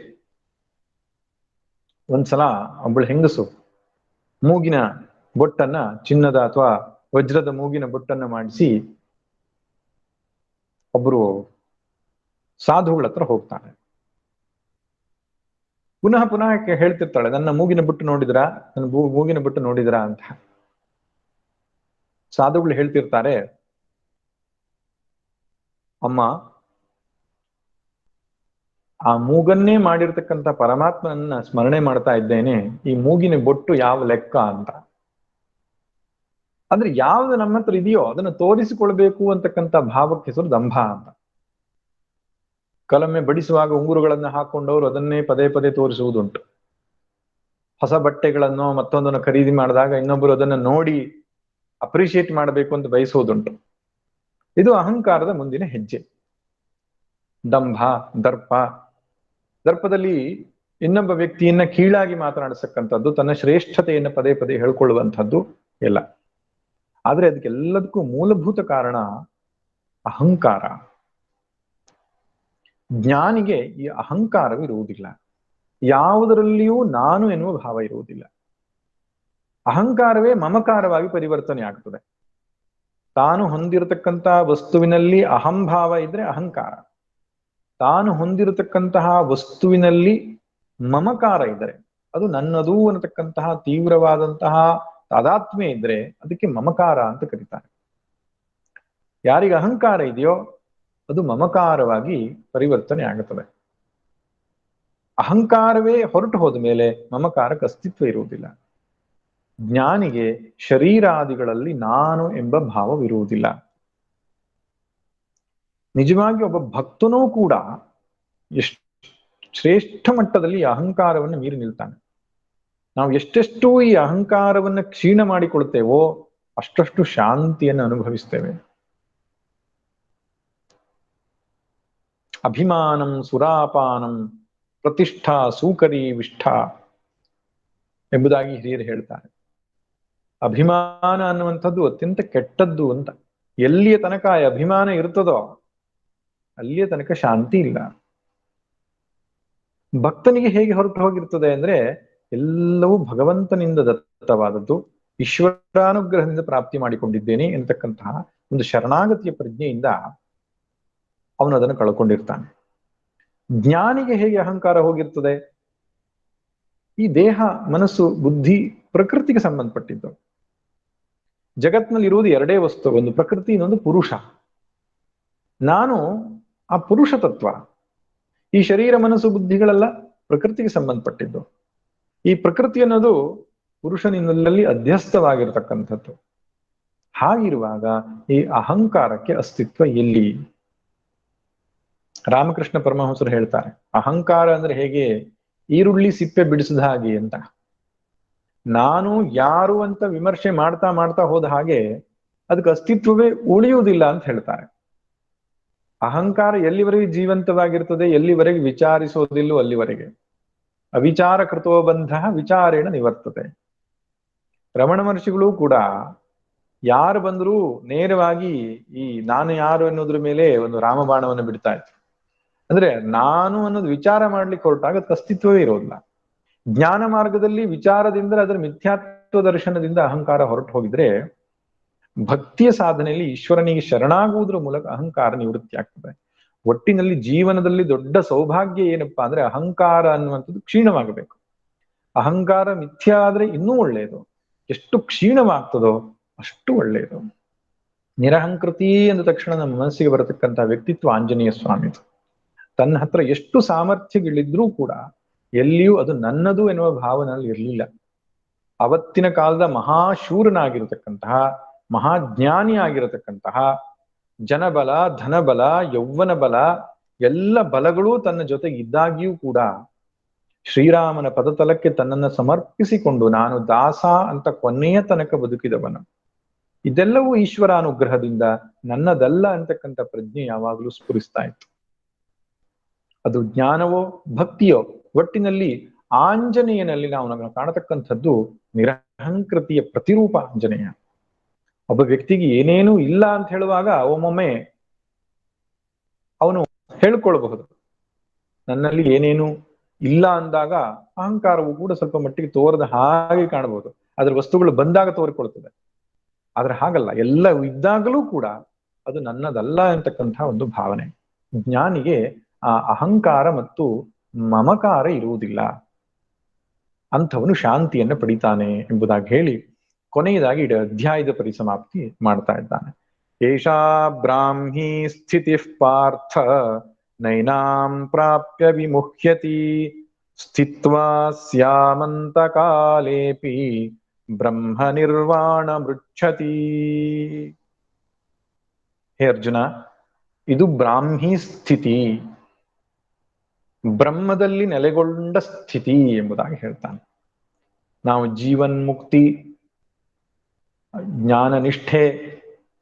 ಒಂದ್ಸಲ ಒಬ್ಬಳು ಹೆಂಗಸು ಮೂಗಿನ ಬೊಟ್ಟನ್ನ, ಚಿನ್ನದ ಅಥವಾ ವಜ್ರದ ಮೂಗಿನ ಬೊಟ್ಟನ್ನ ಮಾಡಿಸಿ ಒಬ್ರು ಸಾಧುಗಳ ಹತ್ರ ಹೋಗ್ತಾನೆ. ಪುನಃ ಪುನಃ ಹೇಳ್ತಿರ್ತಾಳೆ, ನನ್ನ ಮೂಗಿನ ಬೊಟ್ಟು ನೋಡಿದ್ರಾ, ನನ್ನ ಮೂಗಿನ ಬೊಟ್ಟು ನೋಡಿದ್ರಾ ಅಂತ. ಸಾಧುಗಳು ಹೇಳ್ತಿರ್ತಾರೆ, ಅಮ್ಮ, ಆ ಮೂಗನ್ನೇ ಮಾಡಿರ್ತಕ್ಕಂಥ ಪರಮಾತ್ಮನನ್ನ ಸ್ಮರಣೆ ಮಾಡ್ತಾ ಇದ್ದೇನೆ, ಈ ಮೂಗಿನ ಬೊಟ್ಟು ಯಾವ ಲೆಕ್ಕ ಅಂತ. ಅಂದ್ರೆ ಯಾವ್ದು ನಮ್ಮ ಹತ್ರ ಇದೆಯೋ ಅದನ್ನು ತೋರಿಸಿಕೊಳ್ಬೇಕು ಅಂತಕ್ಕಂಥ ಭಾವಕ್ಕೆ ಹೆಸರು ದಂಭ ಅಂತ. ಕಲಮೆ ಬಡಿಸುವಾಗ ಉಂಗುರುಗಳನ್ನ ಹಾಕೊಂಡವರು ಅದನ್ನೇ ಪದೇ ಪದೇ ತೋರಿಸುವುದುಂಟು. ಹೊಸ ಬಟ್ಟೆಗಳನ್ನು ಮತ್ತೊಂದನ್ನು ಖರೀದಿ ಮಾಡಿದಾಗ ಇನ್ನೊಬ್ಬರು ಅದನ್ನು ನೋಡಿ ಅಪ್ರಿಶಿಯೇಟ್ ಮಾಡಬೇಕು ಅಂತ ಬಯಸುವುದುಂಟು. ಇದು ಅಹಂಕಾರದ ಮುಂದಿನ ಹೆಜ್ಜೆ. ದಂಭ, ದರ್ಪ. ದರ್ಪದಲ್ಲಿ ಇನ್ನೊಬ್ಬ ವ್ಯಕ್ತಿಯನ್ನ ಕೀಳಾಗಿ ಮಾತನಾಡಿಸತಕ್ಕಂಥದ್ದು, ತನ್ನ ಶ್ರೇಷ್ಠತೆಯನ್ನು ಪದೇ ಪದೇ ಹೇಳ್ಕೊಳ್ಳುವಂಥದ್ದು ಎಲ್ಲ. ಆದ್ರೆ ಅದಕ್ಕೆಲ್ಲದಕ್ಕೂ ಮೂಲಭೂತ ಕಾರಣ ಅಹಂಕಾರ. ಜ್ಞಾನಿಗೆ ಈ ಅಹಂಕಾರವಿರುವುದಿಲ್ಲ. ಯಾವುದರಲ್ಲಿಯೂ ನಾನು ಎನ್ನುವ ಭಾವ ಇರುವುದಿಲ್ಲ. ಅಹಂಕಾರವೇ ಮಮಕಾರವಾಗಿ ಪರಿವರ್ತನೆ ಆಗ್ತದೆ. ತಾನು ಹೊಂದಿರತಕ್ಕಂತಹ ವಸ್ತುವಿನಲ್ಲಿ ಅಹಂಭಾವ ಇದ್ರೆ ಅಹಂಕಾರ, ತಾನು ಹೊಂದಿರತಕ್ಕಂತಹ ವಸ್ತುವಿನಲ್ಲಿ ಮಮಕಾರ ಇದ್ದರೆ, ಅದು ನನ್ನದು ಅನ್ನತಕ್ಕಂತಹ ತೀವ್ರವಾದಂತಹ ತಾದಾತ್ಮ್ಯ ಇದ್ರೆ ಅದಕ್ಕೆ ಮಮಕಾರ ಅಂತ ಕರೀತಾರೆ. ಯಾರಿಗೆ ಅಹಂಕಾರ ಇದೆಯೋ ಅದು ಮಮಕಾರವಾಗಿ ಪರಿವರ್ತನೆ ಆಗುತ್ತದೆ. ಅಹಂಕಾರವೇ ಹೊರಟು ಹೋದ ಮೇಲೆ ಮಮಕಾರಕ್ಕೆ ಅಸ್ತಿತ್ವ ಇರುವುದಿಲ್ಲ. ಜ್ಞಾನಿಗೆ ಶರೀರಾದಿಗಳಲ್ಲಿ ನಾನು ಎಂಬ ಭಾವವಿರುವುದಿಲ್ಲ. ನಿಜವಾಗಿ ಒಬ್ಬ ಭಕ್ತನೂ ಕೂಡ ಎಷ್ಟು ಶ್ರೇಷ್ಠ ಮಟ್ಟದಲ್ಲಿ ಈ ಅಹಂಕಾರವನ್ನು ಮೀರಿ ನಿಲ್ತಾನೆ. ನಾವು ಎಷ್ಟೆಷ್ಟು ಈ ಅಹಂಕಾರವನ್ನು ಕ್ಷೀಣ ಮಾಡಿಕೊಳ್ತೇವೋ ಅಷ್ಟಷ್ಟು ಶಾಂತಿಯನ್ನು ಅನುಭವಿಸ್ತೇವೆ. ಅಭಿಮಾನಂ ಸುರಾಪಾನಂ ಪ್ರತಿಷ್ಠಾ ಸೂಕರಿ ವಿಷ್ಠ ಎಂಬುದಾಗಿ ಹಿರಿಯರು ಹೇಳ್ತಾರೆ. ಅಭಿಮಾನ ಅನ್ನುವಂಥದ್ದು ಅತ್ಯಂತ ಕೆಟ್ಟದ್ದು ಅಂತ. ಎಲ್ಲಿಯ ತನಕ ಆ ಅಭಿಮಾನ ಇರ್ತದೋ ಅಲ್ಲಿಯ ತನಕ ಶಾಂತಿ ಇಲ್ಲ. ಭಕ್ತನಿಗೆ ಹೇಗೆ ಹೊರಟು ಹೋಗಿರ್ತದೆ ಅಂದ್ರೆ, ಎಲ್ಲವೂ ಭಗವಂತನಿಂದ ದತ್ತವಾದದ್ದು, ಈಶ್ವರಾನುಗ್ರಹದಿಂದ ಪ್ರಾಪ್ತಿ ಮಾಡಿಕೊಂಡಿದ್ದೇನೆ ಎಂತಕ್ಕಂತಹ ಒಂದು ಶರಣಾಗತಿಯ ಪ್ರಜ್ಞೆಯಿಂದ ಅವನು ಅದನ್ನು ಕಳ್ಕೊಂಡಿರ್ತಾನೆ. ಜ್ಞಾನಿಗೆ ಹೇಗೆ ಅಹಂಕಾರ ಹೋಗಿರ್ತದೆ? ಈ ದೇಹ, ಮನಸ್ಸು, ಬುದ್ಧಿ ಪ್ರಕೃತಿಗೆ ಸಂಬಂಧಪಟ್ಟಿದ್ದು. ಜಗತ್ನಲ್ಲಿ ಇರುವುದು ಎರಡೇ ವಸ್ತು, ಒಂದು ಪ್ರಕೃತಿ, ಇನ್ನೊಂದು ಪುರುಷ. ನಾನು ಆ ಪುರುಷ ತತ್ವ. ಈ ಶರೀರ ಮನಸ್ಸು ಬುದ್ಧಿಗಳೆಲ್ಲ ಪ್ರಕೃತಿಗೆ ಸಂಬಂಧಪಟ್ಟಿದ್ದು. ಈ ಪ್ರಕೃತಿ ಅನ್ನೋದು ಪುರುಷನಿನಲ್ಲಿ ಅಧ್ಯಸ್ಥವಾಗಿರತಕ್ಕಂಥದ್ದು. ಹಾಗಿರುವಾಗ ಈ ಅಹಂಕಾರಕ್ಕೆ ಅಸ್ತಿತ್ವ ಎಲ್ಲಿ? ರಾಮಕೃಷ್ಣ ಪರಮಹಂಸರು ಹೇಳ್ತಾರೆ, ಅಹಂಕಾರ ಅಂದ್ರೆ ಹೇಗೆ ಈರುಳ್ಳಿ ಸಿಪ್ಪೆ ಬಿಡಿಸಿದ ಹಾಗೆ ಅಂತ. ನಾನು ಯಾರು ಅಂತ ವಿಮರ್ಶೆ ಮಾಡ್ತಾ ಮಾಡ್ತಾ ಹೋದ ಹಾಗೆ ಅದಕ್ಕೆ ಅಸ್ತಿತ್ವವೇ ಉಳಿಯುವುದಿಲ್ಲ ಅಂತ ಹೇಳ್ತಾರೆ. ಅಹಂಕಾರ ಎಲ್ಲಿವರೆಗೆ ಜೀವಂತವಾಗಿರ್ತದೆ, ಎಲ್ಲಿವರೆಗೆ ವಿಚಾರಿಸೋದಿಲ್ಲೋ ಅಲ್ಲಿವರೆಗೆ. ಅವಿಚಾರ ಕೃತೋ ಬಂಧ ವಿಚಾರೇಣ ನಿವರ್ತತೆ. ರಮಣ ಮಹರ್ಷಿಗಳು ಕೂಡ ಯಾರು ಬಂದರೂ ನೇರವಾಗಿ ಈ ನಾನು ಯಾರು ಅನ್ನೋದ್ರ ಮೇಲೆ ಒಂದು ರಾಮಬಾಣವನ್ನು ಬಿಡ್ತಾ ಇದ್ರು. ಅಂದ್ರೆ ನಾನು ಅನ್ನೋದು ವಿಚಾರ ಮಾಡ್ಲಿಕ್ಕೆ ಹೊರಟಾಗ ಅದಕ್ಕೆ ಅಸ್ತಿತ್ವವೇ ಇರೋದಿಲ್ಲ. ಜ್ಞಾನ ಮಾರ್ಗದಲ್ಲಿ ವಿಚಾರದಿಂದ, ಅದರ ಮಿಥ್ಯಾತ್ವ ದರ್ಶನದಿಂದ ಅಹಂಕಾರ ಹೊರಟು ಹೋಗಿದ್ರೆ, ಭಕ್ತಿಯ ಸಾಧನೆಯಲ್ಲಿ ಈಶ್ವರನಿಗೆ ಶರಣಾಗುವುದರ ಮೂಲಕ ಅಹಂಕಾರ ನಿವೃತ್ತಿ ಆಗ್ತದೆ. ಒಟ್ಟಿನಲ್ಲಿ ಜೀವನದಲ್ಲಿ ದೊಡ್ಡ ಸೌಭಾಗ್ಯ ಏನಪ್ಪಾ ಅಂದ್ರೆ ಅಹಂಕಾರ ಅನ್ನುವಂಥದ್ದು ಕ್ಷೀಣವಾಗಬೇಕು. ಅಹಂಕಾರ ಮಿಥ್ಯ ಆದ್ರೆ ಇನ್ನೂ ಒಳ್ಳೆಯದು. ಎಷ್ಟು ಕ್ಷೀಣವಾಗ್ತದೋ ಅಷ್ಟು ಒಳ್ಳೆಯದು. ನಿರಹಂಕೃತಿ ಅಂದ ತಕ್ಷಣ ನಮ್ಮ ಮನಸ್ಸಿಗೆ ಬರತಕ್ಕಂತಹ ವ್ಯಕ್ತಿತ್ವ ಆಂಜನೇಯ ಸ್ವಾಮಿದು. ತನ್ನ ಹತ್ರ ಎಷ್ಟು ಸಾಮರ್ಥ್ಯಗಳಿದ್ರೂ ಕೂಡ ಎಲ್ಲಿಯೂ ಅದು ನನ್ನದು ಎನ್ನುವ ಭಾವನಲ್ಲಿ ಇರಲಿಲ್ಲ. ಅವತ್ತಿನ ಕಾಲದ ಮಹಾಶೂರನಾಗಿರತಕ್ಕಂತಹ, ಮಹಾಜ್ಞಾನಿ ಆಗಿರತಕ್ಕಂತಹ, ಜನಬಲ, ಧನಬಲ, ಯೌವನ ಬಲ ಎಲ್ಲ ಬಲಗಳೂ ತನ್ನ ಜೊತೆಗೆ ಇದ್ದಾಗಿಯೂ ಕೂಡ ಶ್ರೀರಾಮನ ಪದತಲಕ್ಕೆ ತನ್ನನ್ನು ಸಮರ್ಪಿಸಿಕೊಂಡು ನಾನು ದಾಸ ಅಂತ ಕೊನೆಯ ತನಕ ಬದುಕಿದವನು. ಇದೆಲ್ಲವೂ ಈಶ್ವರಾನುಗ್ರಹದಿಂದ, ನನ್ನದಲ್ಲ ಅಂತಕ್ಕಂಥ ಪ್ರಜ್ಞೆ ಯಾವಾಗಲೂ ಸ್ಫುರಿಸ್ತಾ ಇತ್ತು. ಅದು ಜ್ಞಾನವೋ ಭಕ್ತಿಯೋ, ಒಟ್ಟಿನಲ್ಲಿ ಆಂಜನೇಯನಲ್ಲಿ ನಾವು ಕಾಣತಕ್ಕಂಥದ್ದು ನಿರಹಂಕೃತಿಯ ಪ್ರತಿರೂಪ ಆಂಜನೇಯ. ಒಬ್ಬ ವ್ಯಕ್ತಿಗೆ ಏನೇನೂ ಇಲ್ಲ ಅಂತ ಹೇಳುವಾಗ ಒಮ್ಮೊಮ್ಮೆ ಅವನು ಹೇಳ್ಕೊಳ್ಬಹುದು, ನನ್ನಲ್ಲಿ ಏನೇನು ಇಲ್ಲ ಅಂದಾಗ ಅಹಂಕಾರವು ಕೂಡ ಸ್ವಲ್ಪ ಮಟ್ಟಿಗೆ ತೋರದ ಹಾಗೆ ಕಾಣಬಹುದು. ಅದ್ರ ವಸ್ತುಗಳು ಬಂದಾಗ ತೋರಿಕೊಳ್ತದೆ. ಆದ್ರೆ ಹಾಗಲ್ಲ, ಎಲ್ಲ ಇದ್ದಾಗಲೂ ಕೂಡ ಅದು ನನ್ನದಲ್ಲ ಅಂತಕ್ಕಂಥ ಒಂದು ಭಾವನೆ. ಜ್ಞಾನಿಗೆ ಆ ಅಹಂಕಾರ ಮತ್ತು ಮಮಕಾರ ಇರುವುದಿಲ್ಲ. ಅಂಥವನು ಶಾಂತಿಯನ್ನು ಪಡಿತಾನೆ ಎಂಬುದಾಗಿ ಹೇಳಿ ಕೊನೆಯದಾಗಿ ಇಡೀ ಅಧ್ಯಾಯದ ಪರಿಸಮಾಪ್ತಿ ಮಾಡ್ತಾ ಇದ್ದಾನೆ. ಏಷಾ ಬ್ರಾಹ್ಮೀ ಸ್ಥಿತಿ ಪಾರ್ಥ ನೈನಾಂ ಪ್ರಾಪ್ಯ ವಿಮುಹ್ಯತಿ ಸ್ಥಿತ್ವಾ ಸ್ಯಾಮಂತ ಕಾಲೇಪಿ ಬ್ರಹ್ಮ ನಿರ್ವಾಣ ಮೃಚ್ಛತಿ. ಹೇ ಅರ್ಜುನ, ಇದು ಬ್ರಾಹ್ಮೀ ಸ್ಥಿತಿ, ಬ್ರಹ್ಮದಲ್ಲಿ ನೆಲೆಗೊಂಡ ಸ್ಥಿತಿ ಎಂಬುದಾಗಿ ಹೇಳ್ತಾನೆ. ನಾವು ಜೀವನ್ಮುಕ್ತಿ, ಜ್ಞಾನ ನಿಷ್ಠೆ,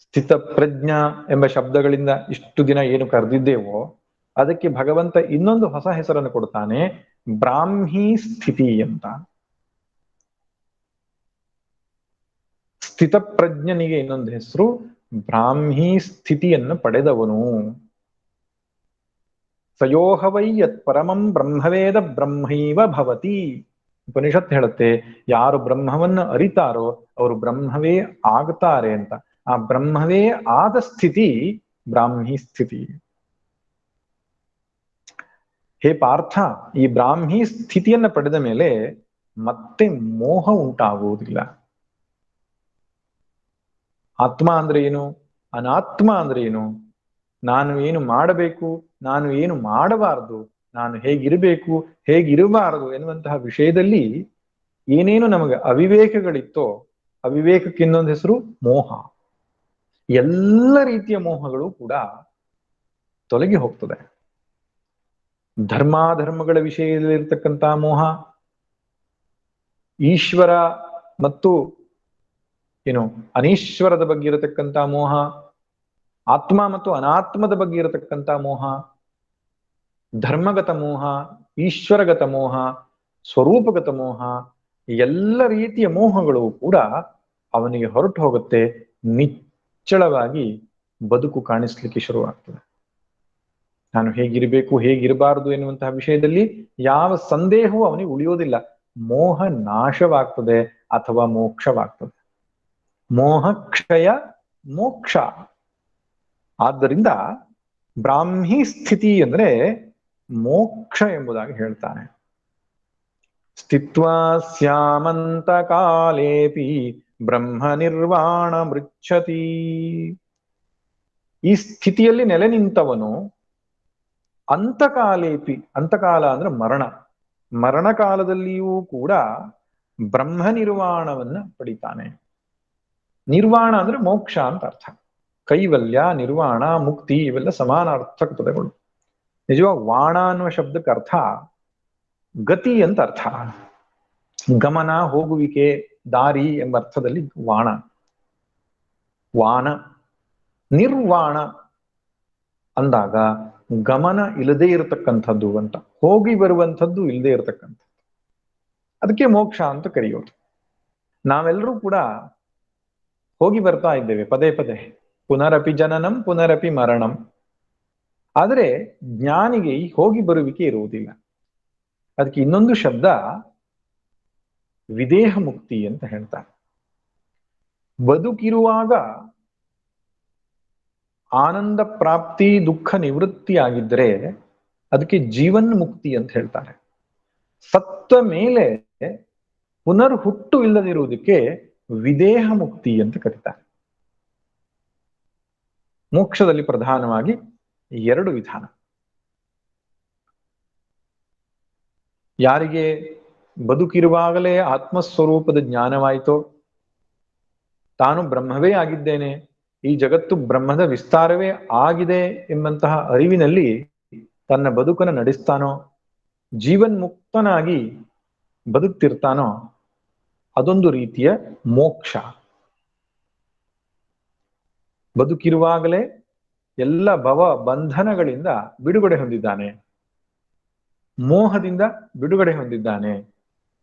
ಸ್ಥಿತ ಪ್ರಜ್ಞ ಎಂಬ ಶಬ್ದಗಳಿಂದ ಇಷ್ಟು ದಿನ ಏನು ಕರೆದಿದ್ದೇವೋ ಅದಕ್ಕೆ ಭಗವಂತ ಇನ್ನೊಂದು ಹೊಸ ಹೆಸರನ್ನು ಕೊಡ್ತಾನೆ, ಬ್ರಾಹ್ಮೀ ಸ್ಥಿತಿ ಅಂತ. ಸ್ಥಿತ ಪ್ರಜ್ಞನಿಗೆ ಇನ್ನೊಂದು ಹೆಸರು ಬ್ರಾಹ್ಮೀ ಸ್ಥಿತಿಯನ್ನು ಪಡೆದವನು. ಸಯೋಹವೈ ಯತ್ ಪರಮಂ ಬ್ರಹ್ಮವೇದ ಬ್ರಹ್ಮೈವ ಭವತಿ. ಉಪನಿಷತ್ ಹೇಳುತ್ತೆ, ಯಾರು ಬ್ರಹ್ಮವನ್ನು ಅರಿತಾರೋ ಅವರು ಬ್ರಹ್ಮವೇ ಆಗ್ತಾರೆ ಅಂತ. ಆ ಬ್ರಹ್ಮವೇ ಆದ ಸ್ಥಿತಿ ಬ್ರಾಹ್ಮೀ ಸ್ಥಿತಿ. ಹೇ ಪಾರ್ಥ, ಈ ಬ್ರಾಹ್ಮೀ ಸ್ಥಿತಿಯನ್ನ ಪಡೆದ ಮೇಲೆ ಮತ್ತೆ ಮೋಹ ಉಂಟಾಗುವುದಿಲ್ಲ. ಆತ್ಮ ಅಂದ್ರೆ ಏನು, ಅನಾತ್ಮ ಅಂದ್ರೆ ಏನು, ನಾನು ಏನು ಮಾಡಬೇಕು, ನಾನು ಏನು ಮಾಡಬಾರದು, ನಾನು ಹೇಗಿರಬೇಕು ಹೇಗಿರಬಾರದು ಎನ್ನುವಂತಹ ವಿಷಯದಲ್ಲಿ ಏನೇನು ನಮಗೆ ಅವಿವೇಕಗಳಿತ್ತೋ, ಅವಿವೇಕಕ್ಕೆ ಇನ್ನೊಂದು ಹೆಸರು ಮೋಹ. ಎಲ್ಲ ರೀತಿಯ ಮೋಹಗಳು ಕೂಡ ತೊಲಗಿ ಹೋಗ್ತದೆ. ಧರ್ಮಾಧರ್ಮಗಳ ವಿಷಯದಲ್ಲಿರ್ತಕ್ಕಂತಹ ಮೋಹ, ಈಶ್ವರ ಮತ್ತು ಏನು ಅನೀಶ್ವರದ ಬಗ್ಗೆ ಇರತಕ್ಕಂಥ ಮೋಹ, ಆತ್ಮ ಮತ್ತು ಅನಾತ್ಮದ ಬಗ್ಗೆ ಇರತಕ್ಕಂಥ ಮೋಹ, ಧರ್ಮಗತ ಮೋಹ, ಈಶ್ವರಗತ ಮೋಹ, ಸ್ವರೂಪಗತ ಮೋಹ, ಎಲ್ಲ ರೀತಿಯ ಮೋಹಗಳು ಕೂಡ ಅವನಿಗೆ ಹೊರಟು ಹೋಗುತ್ತೆ. ನಿಚ್ಚಳವಾಗಿ ಬದುಕು ಕಾಣಿಸ್ಲಿಕ್ಕೆ ಶುರುವಾಗ್ತದೆ. ನಾನು ಹೇಗಿರಬೇಕು ಹೇಗಿರಬಾರದು ಎನ್ನುವಂತಹ ವಿಷಯದಲ್ಲಿ ಯಾವ ಸಂದೇಹವೂ ಅವನಿಗೆ ಉಳಿಯೋದಿಲ್ಲ. ಮೋಹ ನಾಶವಾಗ್ತದೆ ಅಥವಾ ಮೋಕ್ಷವಾಗ್ತದೆ. ಮೋಹ ಕ್ಷಯ ಮೋಕ್ಷ. ಆದ್ದರಿಂದ ಬ್ರಾಹ್ಮೀ ಸ್ಥಿತಿ ಅಂದ್ರೆ ಮೋಕ್ಷ ಎಂಬುದಾಗಿ ಹೇಳ್ತಾನೆ. ಸ್ಥಿತ್ವಾ ಸ್ಯಾಮಂತ ಕಾಲೇಪಿ ಬ್ರಹ್ಮ ನಿರ್ವಾಣ ಮೃಚ್ಛತಿ. ಈ ಸ್ಥಿತಿಯಲ್ಲಿ ನೆಲೆ ನಿಂತವನು ಅಂತಕಾಲೇಪಿ, ಅಂತಕಾಲ ಅಂದ್ರೆ ಮರಣ ಕಾಲದಲ್ಲಿಯೂ ಕೂಡ ಬ್ರಹ್ಮ ನಿರ್ವಾಣವನ್ನ ಪಡಿತಾನೆ. ನಿರ್ವಾಣ ಅಂದ್ರೆ ಮೋಕ್ಷ ಅಂತ ಅರ್ಥ. ಕೈವಲ್ಯ, ನಿರ್ವಾಣ, ಮುಕ್ತಿ ಇವೆಲ್ಲ ಸಮಾನಾರ್ಥಕ ಪದಗಳು. ನಿಜವಾಗ ವಾಣ ಅನ್ನುವ ಶಬ್ದಕ್ಕೆ ಅರ್ಥ ಗತಿ ಅಂತ ಅರ್ಥ. ಗಮನ, ಹೋಗುವಿಕೆ, ದಾರಿ ಎಂಬ ಅರ್ಥದಲ್ಲಿ ವಾಣ. ವಾಣ ನಿರ್ವಾಣ ಅಂದಾಗ ಗಮನ ಇಲ್ಲದೆ ಇರತಕ್ಕಂಥದ್ದು ಅಂತ, ಹೋಗಿ ಬರುವಂಥದ್ದು ಇಲ್ಲದೆ ಇರತಕ್ಕಂಥದ್ದು. ಅದಕ್ಕೆ ಮೋಕ್ಷ ಅಂತ ಕರೆಯೋದು. ನಾವೆಲ್ಲರೂ ಕೂಡ ಹೋಗಿ ಬರ್ತಾ ಇದ್ದೇವೆ ಪದೇ ಪದೇ, ಪುನರಪಿ ಜನನಂ ಪುನರಪಿ ಮರಣಂ. ಆದರೆ ಜ್ಞಾನಿಗೆ ಈ ಹೋಗಿ ಬರುವಿಕೆ ಇರುವುದಿಲ್ಲ. ಅದಕ್ಕೆ ಇನ್ನೊಂದು ಶಬ್ದ ವಿದೇಹ ಮುಕ್ತಿ ಅಂತ ಹೇಳ್ತಾರೆ. ಬದುಕಿರುವಾಗ ಆನಂದ ಪ್ರಾಪ್ತಿ, ದುಃಖ ನಿವೃತ್ತಿ ಆಗಿದ್ರೆ ಅದಕ್ಕೆ ಜೀವನ್ ಮುಕ್ತಿ ಅಂತ ಹೇಳ್ತಾರೆ. ಸತ್ತ ಮೇಲೆ ಪುನರ್ ಹುಟ್ಟು ಇಲ್ಲದಿರುವುದಕ್ಕೆ ವಿದೇಹ ಮುಕ್ತಿ ಅಂತ ಕರೀತಾರೆ. ಮೋಕ್ಷದಲ್ಲಿ ಪ್ರಧಾನವಾಗಿ ಎರಡು ವಿಧಾನ. ಯಾರಿಗೆ ಬದುಕಿರುವಾಗಲೇ ಆತ್ಮಸ್ವರೂಪದ ಜ್ಞಾನವಾಯಿತೋ, ತಾನು ಬ್ರಹ್ಮವೇ ಆಗಿದ್ದೇನೆ, ಈ ಜಗತ್ತು ಬ್ರಹ್ಮದ ವಿಸ್ತಾರವೇ ಆಗಿದೆ ಎಂಬಂತಹ ಅರಿವಿನಲ್ಲಿ ತನ್ನ ಬದುಕನ್ನು ನಡೆಸ್ತಾನೋ, ಜೀವನ್ ಮುಕ್ತನಾಗಿ ಬದುಕ್ತಿರ್ತಾನೋ, ಅದೊಂದು ರೀತಿಯ ಮೋಕ್ಷ. ಬದುಕಿರುವಾಗಲೇ ಎಲ್ಲ ಭವ ಬಂಧನಗಳಿಂದ ಬಿಡುಗಡೆ ಹೊಂದಿದ್ದಾನೆ, ಮೋಹದಿಂದ ಬಿಡುಗಡೆ ಹೊಂದಿದ್ದಾನೆ,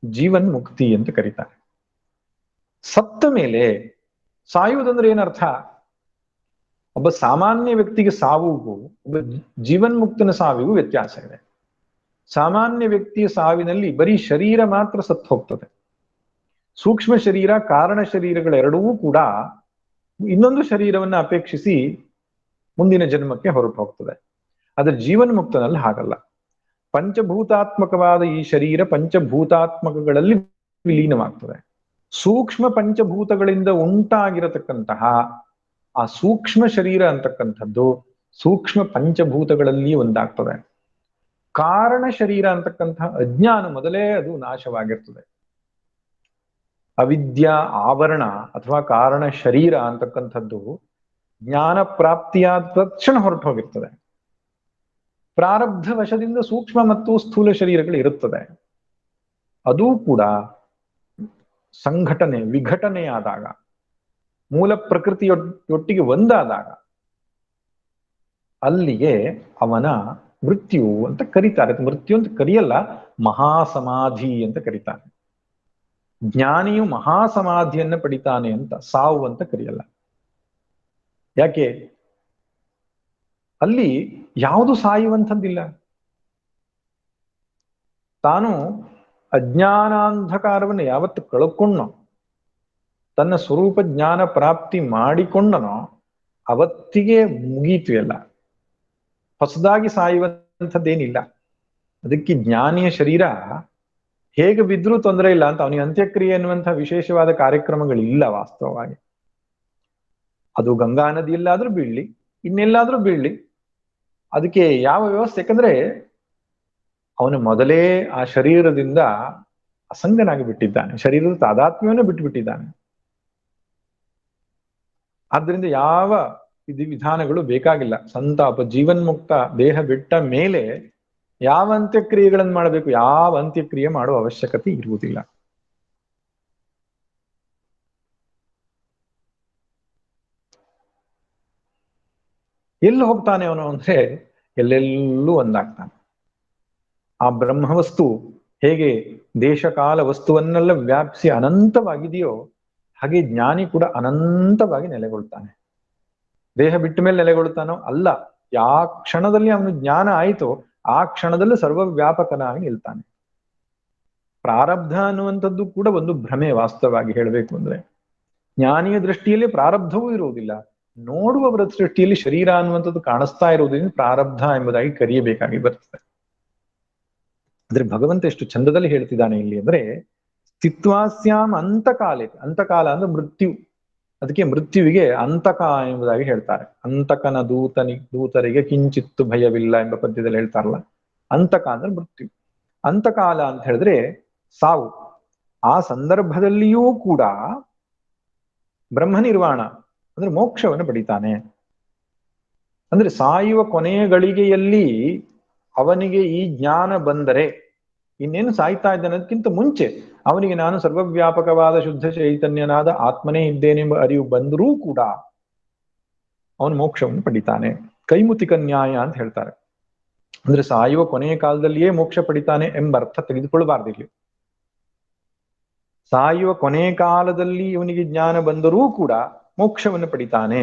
ಜೀವನ್ ಮುಕ್ತಿ ಅಂತ ಕರೀತಾರೆ. ಸತ್ತ ಮೇಲೆ ಸಾಯುವುದಂದ್ರೆ ಏನರ್ಥ? ಒಬ್ಬ ಸಾಮಾನ್ಯ ವ್ಯಕ್ತಿಗೆ ಸಾವುಗೂ ಒಬ್ಬ ಜೀವನ್ಮುಕ್ತನ ಸಾವಿಗೂ ವ್ಯತ್ಯಾಸ ಇದೆ. ಸಾಮಾನ್ಯ ವ್ಯಕ್ತಿಯ ಸಾವಿನಲ್ಲಿ ಬರೀ ಶರೀರ ಮಾತ್ರ ಸತ್ತು ಹೋಗ್ತದೆ. ಸೂಕ್ಷ್ಮ ಶರೀರ, ಕಾರಣ ಶರೀರಗಳೆರಡೂ ಕೂಡ ಇನ್ನೊಂದು ಶರೀರವನ್ನು ಅಪೇಕ್ಷಿಸಿ ಮುಂದಿನ ಜನ್ಮಕ್ಕೆ ಹೊರಟು ಹೋಗ್ತದೆ. ಆದ್ರೆ ಜೀವನ್ಮುಕ್ತನಲ್ಲಿ ಹಾಗಲ್ಲ. ಪಂಚಭೂತಾತ್ಮಕವಾದ ಈ ಶರೀರ ಪಂಚಭೂತಾತ್ಮಕಗಳಲ್ಲಿ ವಿಲೀನವಾಗ್ತದೆ. ಸೂಕ್ಷ್ಮ ಪಂಚಭೂತಗಳಿಂದ ಉಂಟಾಗಿರತಕ್ಕಂತಹ ಆ ಸೂಕ್ಷ್ಮ ಶರೀರ ಅಂತಕ್ಕಂಥದ್ದು ಸೂಕ್ಷ್ಮ ಪಂಚಭೂತಗಳಲ್ಲಿ ಒಂದಾಗ್ತದೆ. ಕಾರಣ ಶರೀರ ಅಂತಕ್ಕಂತಹ ಅಜ್ಞಾನ ಮೊದಲೇ ಅದು ನಾಶವಾಗಿರ್ತದೆ. ಅವಿದ್ಯಾ ಆವರಣ ಅಥವಾ ಕಾರಣ ಶರೀರ ಅಂತಕ್ಕಂಥದ್ದು ಜ್ಞಾನ ಪ್ರಾಪ್ತಿಯಾದ ತಕ್ಷಣ ಹೊರಟು ಹೋಗಿರ್ತದೆ. ಪ್ರಾರಬ್ಧ ವಶದಿಂದ ಸೂಕ್ಷ್ಮ ಮತ್ತು ಸ್ಥೂಲ ಶರೀರಗಳು ಇರುತ್ತದೆ. ಅದೂ ಕೂಡ ಸಂಘಟನೆ ವಿಘಟನೆಯಾದಾಗ, ಮೂಲ ಪ್ರಕೃತಿಯೊಟ್ಟಿಗೆ ಒಂದಾದಾಗ ಅಲ್ಲಿಗೆ ಅವನ ಮೃತ್ಯು ಅಂತ ಕರೀತಾರೆ. ಮೃತ್ಯು ಅಂತ ಕರೆಯಲ್ಲ, ಮಹಾಸಮಾಧಿ ಅಂತ ಕರೀತಾರೆ. ಜ್ಞಾನಿಯು ಮಹಾಸಮಾಧಿಯನ್ನ ಪಡಿತಾನೆ ಅಂತ, ಸಾವು ಅಂತ ಕರೆಯಲ್ಲ. ಯಾಕೆ? ಅಲ್ಲಿ ಯಾವುದು ಸಾಯುವಂಥದ್ದಿಲ್ಲ. ತಾನು ಅಜ್ಞಾನಾಂಧಕಾರವನ್ನು ಯಾವತ್ತು ಕಳ್ಕೊಂಡನೋ, ತನ್ನ ಸ್ವರೂಪ ಜ್ಞಾನ ಪ್ರಾಪ್ತಿ ಮಾಡಿಕೊಂಡನೋ ಅವತ್ತಿಗೆ ಮುಗೀತು ಎಲ್ಲ. ಹೊಸದಾಗಿ ಸಾಯುವಂಥದ್ದೇನಿಲ್ಲ. ಅದಕ್ಕೆ ಜ್ಞಾನಿಯ ಶರೀರ ಹೇಗೆ ಬಿದ್ರೂ ತೊಂದರೆ ಇಲ್ಲ ಅಂತ, ಅವನಿಗೆ ಅಂತ್ಯಕ್ರಿಯೆ ಎನ್ನುವಂತಹ ವಿಶೇಷವಾದ ಕಾರ್ಯಕ್ರಮಗಳಿಲ್ಲ ವಾಸ್ತವವಾಗಿ. ಅದು ಗಂಗಾ ನದಿಯಲ್ಲಾದ್ರೂ ಬೀಳ್ಲಿ, ಇನ್ನೆಲ್ಲಾದ್ರೂ ಬೀಳ್ಲಿ, ಅದಕ್ಕೆ ಯಾವ ವ್ಯವಸ್ಥೆ? ಯಾಕಂದ್ರೆ ಅವನು ಮೊದಲೇ ಆ ಶರೀರದಿಂದ ಅಸಂಗನಾಗಿ ಬಿಟ್ಟಿದ್ದಾನೆ, ಶರೀರದ ತಾದಾತ್ಮ್ಯವನ್ನು ಬಿಟ್ಟುಬಿಟ್ಟಿದ್ದಾನೆ. ಆದ್ರಿಂದ ಯಾವ ವಿಧಾನಗಳು ಬೇಕಾಗಿಲ್ಲ. ಸಂತಾಪ, ಜೀವನ್ಮುಕ್ತ ದೇಹ ಬಿಟ್ಟ ಮೇಲೆ ಯಾವ ಅಂತ್ಯಕ್ರಿಯೆಗಳನ್ನು ಮಾಡಬೇಕು, ಯಾವ ಅಂತ್ಯಕ್ರಿಯೆ ಮಾಡುವ ಅವಶ್ಯಕತೆ ಇರುವುದಿಲ್ಲ. ಎಲ್ಲಿ ಹೋಗ್ತಾನೆ ಅವನು ಅಂದ್ರೆ ಎಲ್ಲೆಲ್ಲೂ ಒಂದಾಗ್ತಾನೆ. ಆ ಬ್ರಹ್ಮವಸ್ತು ಹೇಗೆ ದೇಶಕಾಲ ವಸ್ತುವನ್ನೆಲ್ಲ ವ್ಯಾಪಿಸಿ ಅನಂತವಾಗಿದೆಯೋ ಹಾಗೆ ಜ್ಞಾನಿ ಕೂಡ ಅನಂತವಾಗಿ ನೆಲೆಗೊಳ್ತಾನೆ. ದೇಹ ಬಿಟ್ಟ ಮೇಲೆ ನೆಲೆಗೊಳ್ತಾನೋ ಅಲ್ಲ, ಯಾವ ಕ್ಷಣದಲ್ಲಿ ಅವನು ಜ್ಞಾನ ಆಯಿತೋ ಆ ಕ್ಷಣದಲ್ಲಿ ಸರ್ವವ್ಯಾಪಕನಾಗಿ ನಿಲ್ತಾನೆ. ಪ್ರಾರಬ್ಧ ಅನ್ನುವಂಥದ್ದು ಕೂಡ ಒಂದು ಭ್ರಮೆ ವಾಸ್ತವವಾಗಿ ಹೇಳಬೇಕು ಅಂದ್ರೆ. ಜ್ಞಾನಿಯ ದೃಷ್ಟಿಯಲ್ಲಿ ಪ್ರಾರಬ್ಧವೂ ಇರುವುದಿಲ್ಲ, ನೋಡುವವರ ದೃಷ್ಟಿಯಲ್ಲಿ ಶರೀರ ಅನ್ನುವಂಥದ್ದು ಕಾಣಿಸ್ತಾ ಇರುವುದರಿಂದ ಪ್ರಾರಬ್ಧ ಎಂಬುದಾಗಿ ಕರೆಯಬೇಕಾಗಿ ಬರ್ತದೆ. ಆದ್ರೆ ಭಗವಂತ ಎಷ್ಟು ಚಂದದಲ್ಲಿ ಹೇಳ್ತಿದ್ದಾನೆ ಇಲ್ಲಿ ಅಂದ್ರೆ, ಸ್ಥಿತ್ವಾಸ್ಯಾಂ ಅಂತಕಾಲೆ, ಅಂತಕಾಲ ಅಂದ್ರೆ ಮೃತ್ಯು, ಅದಕ್ಕೆ ಮೃತ್ಯುವಿಗೆ ಅಂತಕ ಎಂಬುದಾಗಿ ಹೇಳ್ತಾರೆ. ಅಂತಕನ ದೂತರಿಗೆ ಕಿಂಚಿತ್ತು ಭಯವಿಲ್ಲ ಎಂಬ ಪದ್ಯದಲ್ಲಿ ಹೇಳ್ತಾರಲ್ಲ, ಅಂತಕ ಅಂದ್ರೆ ಮೃತ್ಯು. ಅಂತಕಾಲ ಅಂತ ಹೇಳಿದ್ರೆ ಸಾವು. ಆ ಸಂದರ್ಭದಲ್ಲಿಯೂ ಕೂಡ ಬ್ರಹ್ಮನಿರ್ವಾಣ ಅಂದ್ರೆ ಮೋಕ್ಷವನ್ನು ಪಡಿತಾನೆ. ಅಂದ್ರೆ ಸಾಯುವ ಕೊನೆಯ ಗಳಿಗೆಯಲ್ಲಿ ಅವನಿಗೆ ಈ ಜ್ಞಾನ ಬಂದರೆ, ಇನ್ನೇನು ಸಾಯ್ತಾ ಇದ್ದಾನೆ ಅದಕ್ಕಿಂತ ಮುಂಚೆ ಅವನಿಗೆ ನಾನು ಸರ್ವವ್ಯಾಪಕವಾದ ಶುದ್ಧ ಚೈತನ್ಯನಾದ ಆತ್ಮನೇ ಇದ್ದೇನೆಂಬ ಅರಿವು ಬಂದರೂ ಕೂಡ ಅವನು ಮೋಕ್ಷವನ್ನು ಪಡಿತಾನೆ. ಕೈಮುತಿಕ ನ್ಯಾಯ ಅಂತ ಹೇಳ್ತಾರೆ. ಅಂದ್ರೆ ಸಾಯುವ ಕೊನೆಯ ಕಾಲದಲ್ಲಿಯೇ ಮೋಕ್ಷ ಪಡಿತಾನೆ ಎಂಬ ಅರ್ಥ ತೆಗೆದುಕೊಳ್ಳಬಾರ್ದು ಇಲ್ಲಿ. ಸಾಯುವ ಕೊನೆಯ ಕಾಲದಲ್ಲಿ ಇವನಿಗೆ ಜ್ಞಾನ ಬಂದರೂ ಕೂಡ ಮೋಕ್ಷವನ್ನು ಪಡಿತಾನೆ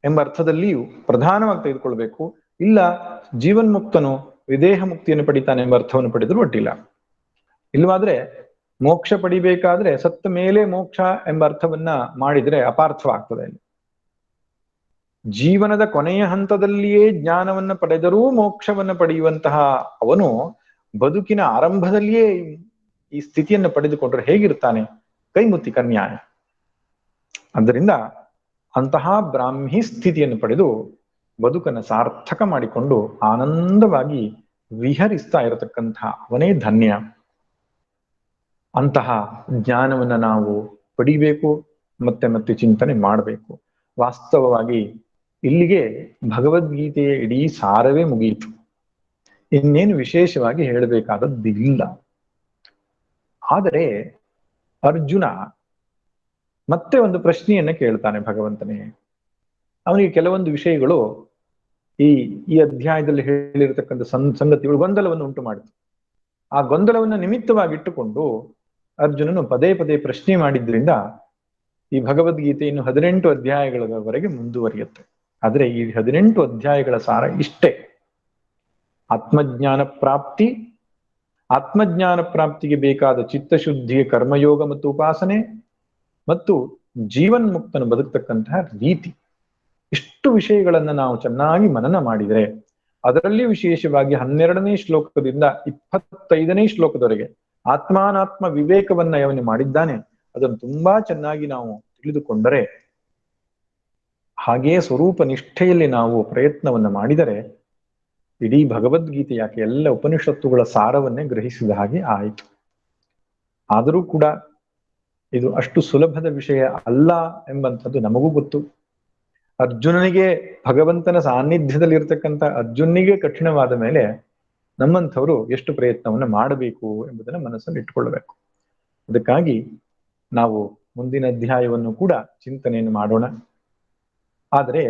ಎಂಬ ಅರ್ಥದಲ್ಲಿಯೂ ಪ್ರಧಾನವಾಗಿ ತೆಗೆದುಕೊಳ್ಬೇಕು. ಇಲ್ಲ ಜೀವನ್ಮುಕ್ತನು ವಿದೇಹ ಮುಕ್ತಿಯನ್ನು ಪಡಿತಾನೆ ಎಂಬ ಅರ್ಥವನ್ನು ಪಡೆದರೂ ಒಡ್ಡಿಲ್ಲ. ಇಲ್ಲವಾದ್ರೆ ಮೋಕ್ಷ ಪಡಿಬೇಕಾದ್ರೆ ಸತ್ತ ಮೇಲೆ ಮೋಕ್ಷ ಎಂಬ ಅರ್ಥವನ್ನ ಮಾಡಿದ್ರೆ ಅಪಾರ್ಥವಾಗ್ತದೆ. ಜೀವನದ ಕೊನೆಯ ಹಂತದಲ್ಲಿಯೇ ಜ್ಞಾನವನ್ನ ಪಡೆದರೂ ಮೋಕ್ಷವನ್ನು ಪಡೆಯುವಂತಹ ಅವನು ಬದುಕಿನ ಆರಂಭದಲ್ಲಿಯೇ ಈ ಸ್ಥಿತಿಯನ್ನು ಪಡೆದುಕೊಂಡ್ರೆ ಹೇಗಿರ್ತಾನೆ? ಕೈಮುತ್ತಿಕ ನ್ಯಾಯ. ಆದ್ದರಿಂದ ಅಂತಹ ಬ್ರಾಹ್ಮಿ ಸ್ಥಿತಿಯನ್ನು ಪಡೆದು ಬದುಕನ್ನು ಸಾರ್ಥಕ ಮಾಡಿಕೊಂಡು ಆನಂದವಾಗಿ ವಿಹರಿಸ್ತಾ ಇರತಕ್ಕಂತಹ ಅವನೇ ಧನ್ಯ. ಅಂತಹ ಜ್ಞಾನವನ್ನ ನಾವು ಪಡಿಬೇಕು, ಮತ್ತೆ ಮತ್ತೆ ಚಿಂತನೆ ಮಾಡಬೇಕು. ವಾಸ್ತವವಾಗಿ ಇಲ್ಲಿಗೆ ಭಗವದ್ಗೀತೆಯ ಇಡೀ ಸಾರವೇ ಮುಗಿಯಿತು. ಇನ್ನೇನು ವಿಶೇಷವಾಗಿ ಹೇಳಬೇಕಾದದ್ದಿಲ್ಲ. ಆದರೆ ಅರ್ಜುನ ಮತ್ತೆ ಒಂದು ಪ್ರಶ್ನೆಯನ್ನ ಕೇಳ್ತಾನೆ ಭಗವಂತನೇ. ಅವನಿಗೆ ಕೆಲವೊಂದು ವಿಷಯಗಳು ಈ ಅಧ್ಯಾಯದಲ್ಲಿ ಹೇಳಿರತಕ್ಕಂಥ ಸಂಗತಿಗಳು ಗೊಂದಲವನ್ನು ಉಂಟು ಮಾಡಿತು. ಆ ಗೊಂದಲವನ್ನು ನಿಮಿತ್ತವಾಗಿಟ್ಟುಕೊಂಡು ಅರ್ಜುನನು ಪದೇ ಪದೇ ಪ್ರಶ್ನೆ ಮಾಡಿದ್ರಿಂದ ಈ ಭಗವದ್ಗೀತೆ ಇನ್ನು 18 ಅಧ್ಯಾಯಗಳವರೆಗೆ ಮುಂದುವರಿಯುತ್ತೆ. ಆದರೆ ಈ 18 ಅಧ್ಯಾಯಗಳ ಸಾರ ಇಷ್ಟೇ: ಆತ್ಮಜ್ಞಾನ ಪ್ರಾಪ್ತಿ, ಆತ್ಮಜ್ಞಾನ ಪ್ರಾಪ್ತಿಗೆ ಬೇಕಾದ ಚಿತ್ತಶುದ್ಧಿಯ ಕರ್ಮಯೋಗ ಮತ್ತು ಉಪಾಸನೆ, ಮತ್ತು ಜೀವನ್ಮುಕ್ತನು ಬದುಕ್ತಕ್ಕಂತಹ ರೀತಿ. ಇಷ್ಟು ವಿಷಯಗಳನ್ನ ನಾವು ಚೆನ್ನಾಗಿ ಮನನ ಮಾಡಿದರೆ, ಅದರಲ್ಲಿ ವಿಶೇಷವಾಗಿ 12ನೇ ಶ್ಲೋಕದಿಂದ 25ನೇ ಶ್ಲೋಕದವರೆಗೆ ಆತ್ಮಾನಾತ್ಮ ವಿವೇಕವನ್ನ ಅವನು ಮಾಡಿದ್ದಾನೆ. ಅದನ್ನು ತುಂಬಾ ಚೆನ್ನಾಗಿ ನಾವು ತಿಳಿದುಕೊಂಡರೆ, ಹಾಗೆಯೇ ಸ್ವರೂಪ ನಿಷ್ಠೆಯಲ್ಲಿ ನಾವು ಪ್ರಯತ್ನವನ್ನ ಮಾಡಿದರೆ ಇಡೀ ಭಗವದ್ಗೀತೆ ಯಾಕೆ ಎಲ್ಲ ಉಪನಿಷತ್ತುಗಳ ಸಾರವನ್ನೇ ಗ್ರಹಿಸಿದ ಹಾಗೆ ಆಯಿತು. ಆದರೂ ಕೂಡ ಇದು ಅಷ್ಟು ಸುಲಭದ ವಿಷಯ ಅಲ್ಲ ಎಂಬಂಥದ್ದು ನಮಗೂ ಗೊತ್ತು. ಅರ್ಜುನನಿಗೆ ಭಗವಂತನ ಸಾನ್ನಿಧ್ಯದಲ್ಲಿ ಇರತಕ್ಕಂಥ ಅರ್ಜುನಿಗೆ ಕಠಿಣವಾದ ಮೇಲೆ ನಮ್ಮಂಥವರು ಎಷ್ಟು ಪ್ರಯತ್ನವನ್ನು ಮಾಡಬೇಕು ಎಂಬುದನ್ನು ಮನಸ್ಸಲ್ಲಿ ಇಟ್ಟುಕೊಳ್ಳಬೇಕು. ಅದಕ್ಕಾಗಿ ನಾವು ಮುಂದಿನ ಅಧ್ಯಾಯವನ್ನು ಕೂಡ ಚಿಂತನೆಯನ್ನು ಮಾಡೋಣ. ಆದರೆ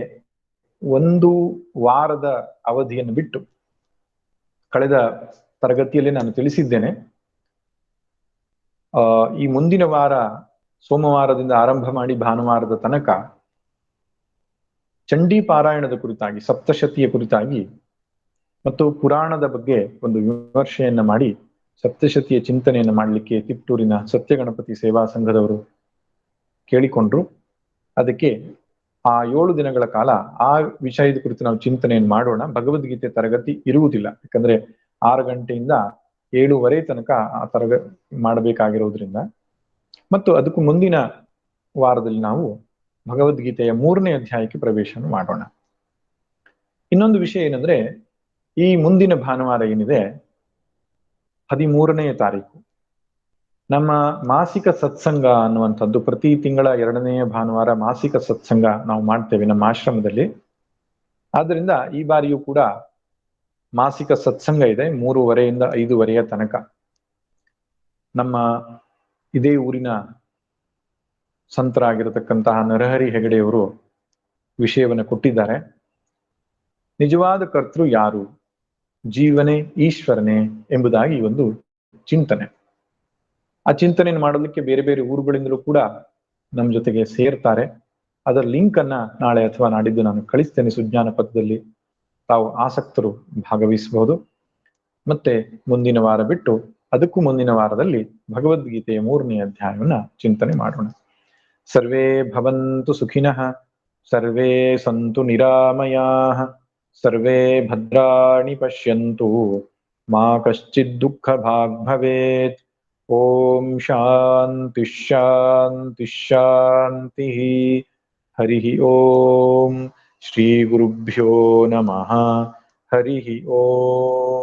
ಒಂದು ವಾರದ ಅವಧಿಯನ್ನು ಬಿಟ್ಟು, ಕಳೆದ ತರಗತಿಯಲ್ಲಿ ನಾನು ತಿಳಿಸಿದ್ದೇನೆ, ಈ ಮುಂದಿನ ವಾರ ಸೋಮವಾರದಿಂದ ಆರಂಭ ಮಾಡಿ ಭಾನುವಾರದ ತನಕ ಚಂಡೀ ಪಾರಾಯಣದ ಕುರಿತಾಗಿ, ಸಪ್ತಶತಿಯ ಕುರಿತಾಗಿ ಮತ್ತು ಪುರಾಣದ ಬಗ್ಗೆ ಒಂದು ವಿಮರ್ಶೆಯನ್ನ ಮಾಡಿ ಸಪ್ತಶತಿಯ ಚಿಂತನೆಯನ್ನು ಮಾಡಲಿಕ್ಕೆ ತಿಪ್ಟೂರಿನ ಸತ್ಯಗಣಪತಿ ಸೇವಾ ಸಂಘದವರು ಕೇಳಿಕೊಂಡ್ರು. ಅದಕ್ಕೆ ಆ 7 ದಿನಗಳ ಕಾಲ ಆ ವಿಷಯದ ಕುರಿತು ನಾವು ಚಿಂತನೆಯನ್ನು ಮಾಡೋಣ. ಭಗವದ್ಗೀತೆ ತರಗತಿ ಇರುವುದಿಲ್ಲ, ಯಾಕಂದ್ರೆ 6 ಗಂಟೆಯಿಂದ 7:30 ತನಕ ಆ ತರಗತಿ ಮಾಡಬೇಕಾಗಿರೋದ್ರಿಂದ. ಮತ್ತು ಅದಕ್ಕೂ ಮುಂದಿನ ವಾರದಲ್ಲಿ ನಾವು ಭಗವದ್ಗೀತೆಯ 3ನೇ ಅಧ್ಯಾಯಕ್ಕೆ ಪ್ರವೇಶವನ್ನು ಮಾಡೋಣ. ಇನ್ನೊಂದು ವಿಷಯ ಏನಂದ್ರೆ, ಈ ಮುಂದಿನ ಭಾನುವಾರ ಏನಿದೆ 13ನೇ ತಾರೀಕು ನಮ್ಮ ಮಾಸಿಕ ಸತ್ಸಂಗ ಅನ್ನುವಂಥದ್ದು, ಪ್ರತಿ ತಿಂಗಳ 2ನೇ ಭಾನುವಾರ ಮಾಸಿಕ ಸತ್ಸಂಗ ನಾವು ಮಾಡ್ತೇವೆ ನಮ್ಮ ಆಶ್ರಮದಲ್ಲಿ. ಆದ್ದರಿಂದ ಈ ಬಾರಿಯೂ ಕೂಡ ಮಾಸಿಕ ಸತ್ಸಂಗ ಇದೆ 3:30ಯಿಂದ 5:30 ತನಕ. ನಮ್ಮ ಇದೇ ಊರಿನ ಸಂತರಾಗಿರತಕ್ಕಂತಹ ನರಹರಿ ಹೆಗಡೆಯವರು ವಿಷಯವನ್ನು ಕೊಟ್ಟಿದ್ದಾರೆ. ನಿಜವಾದ ಕರ್ತೃ ಯಾರು? ಜೀವನೇ ಈಶ್ವರನೇ ಎಂಬುದಾಗಿ ಒಂದು ಚಿಂತನೆ. ಆ ಚಿಂತನೆಯನ್ನು ಮಾಡಲಿಕ್ಕೆ ಬೇರೆ ಬೇರೆ ಊರುಗಳಿಂದಲೂ ಕೂಡ ನಮ್ಮ ಜೊತೆಗೆ ಸೇರ್ತಾರೆ. ಅದರ ಲಿಂಕ್ ಅನ್ನ ನಾಳೆ ಅಥವಾ ನಾಡಿದ್ದು ನಾನು ಕಳಿಸ್ತೇನೆ ಸುಜ್ಞಾನ ಪಥದಲ್ಲಿ. ತಾವು ಆಸಕ್ತರು ಭಾಗವಹಿಸಬಹುದು. ಮತ್ತೆ ಮುಂದಿನ ವಾರ ಬಿಟ್ಟು ಅದಕ್ಕೂ ಮುಂದಿನ ವಾರದಲ್ಲಿ ಭಗವದ್ಗೀತೆಯ 3ನೇ ಅಧ್ಯಾಯವನ್ನ ಚಿಂತನೆ ಮಾಡೋಣ. ಸರ್ವೇ ಭವಂತು ಸುಖಿನಃ, ಸರ್ವೇ ಸಂತು ನಿರಾಮಯಾಃ, ಸರ್ವೇ ಭದ್ರಾಣಿ ಪಶ್ಯಂತು, ಮಾ ಕಶ್ಚಿತ್ ದುಃಖ ಭಾಗ್ ಭವೇತ್. ओम शांति शांति शांति। हरि ओम। श्री गुरुभ्यो नमः। हरि ओम।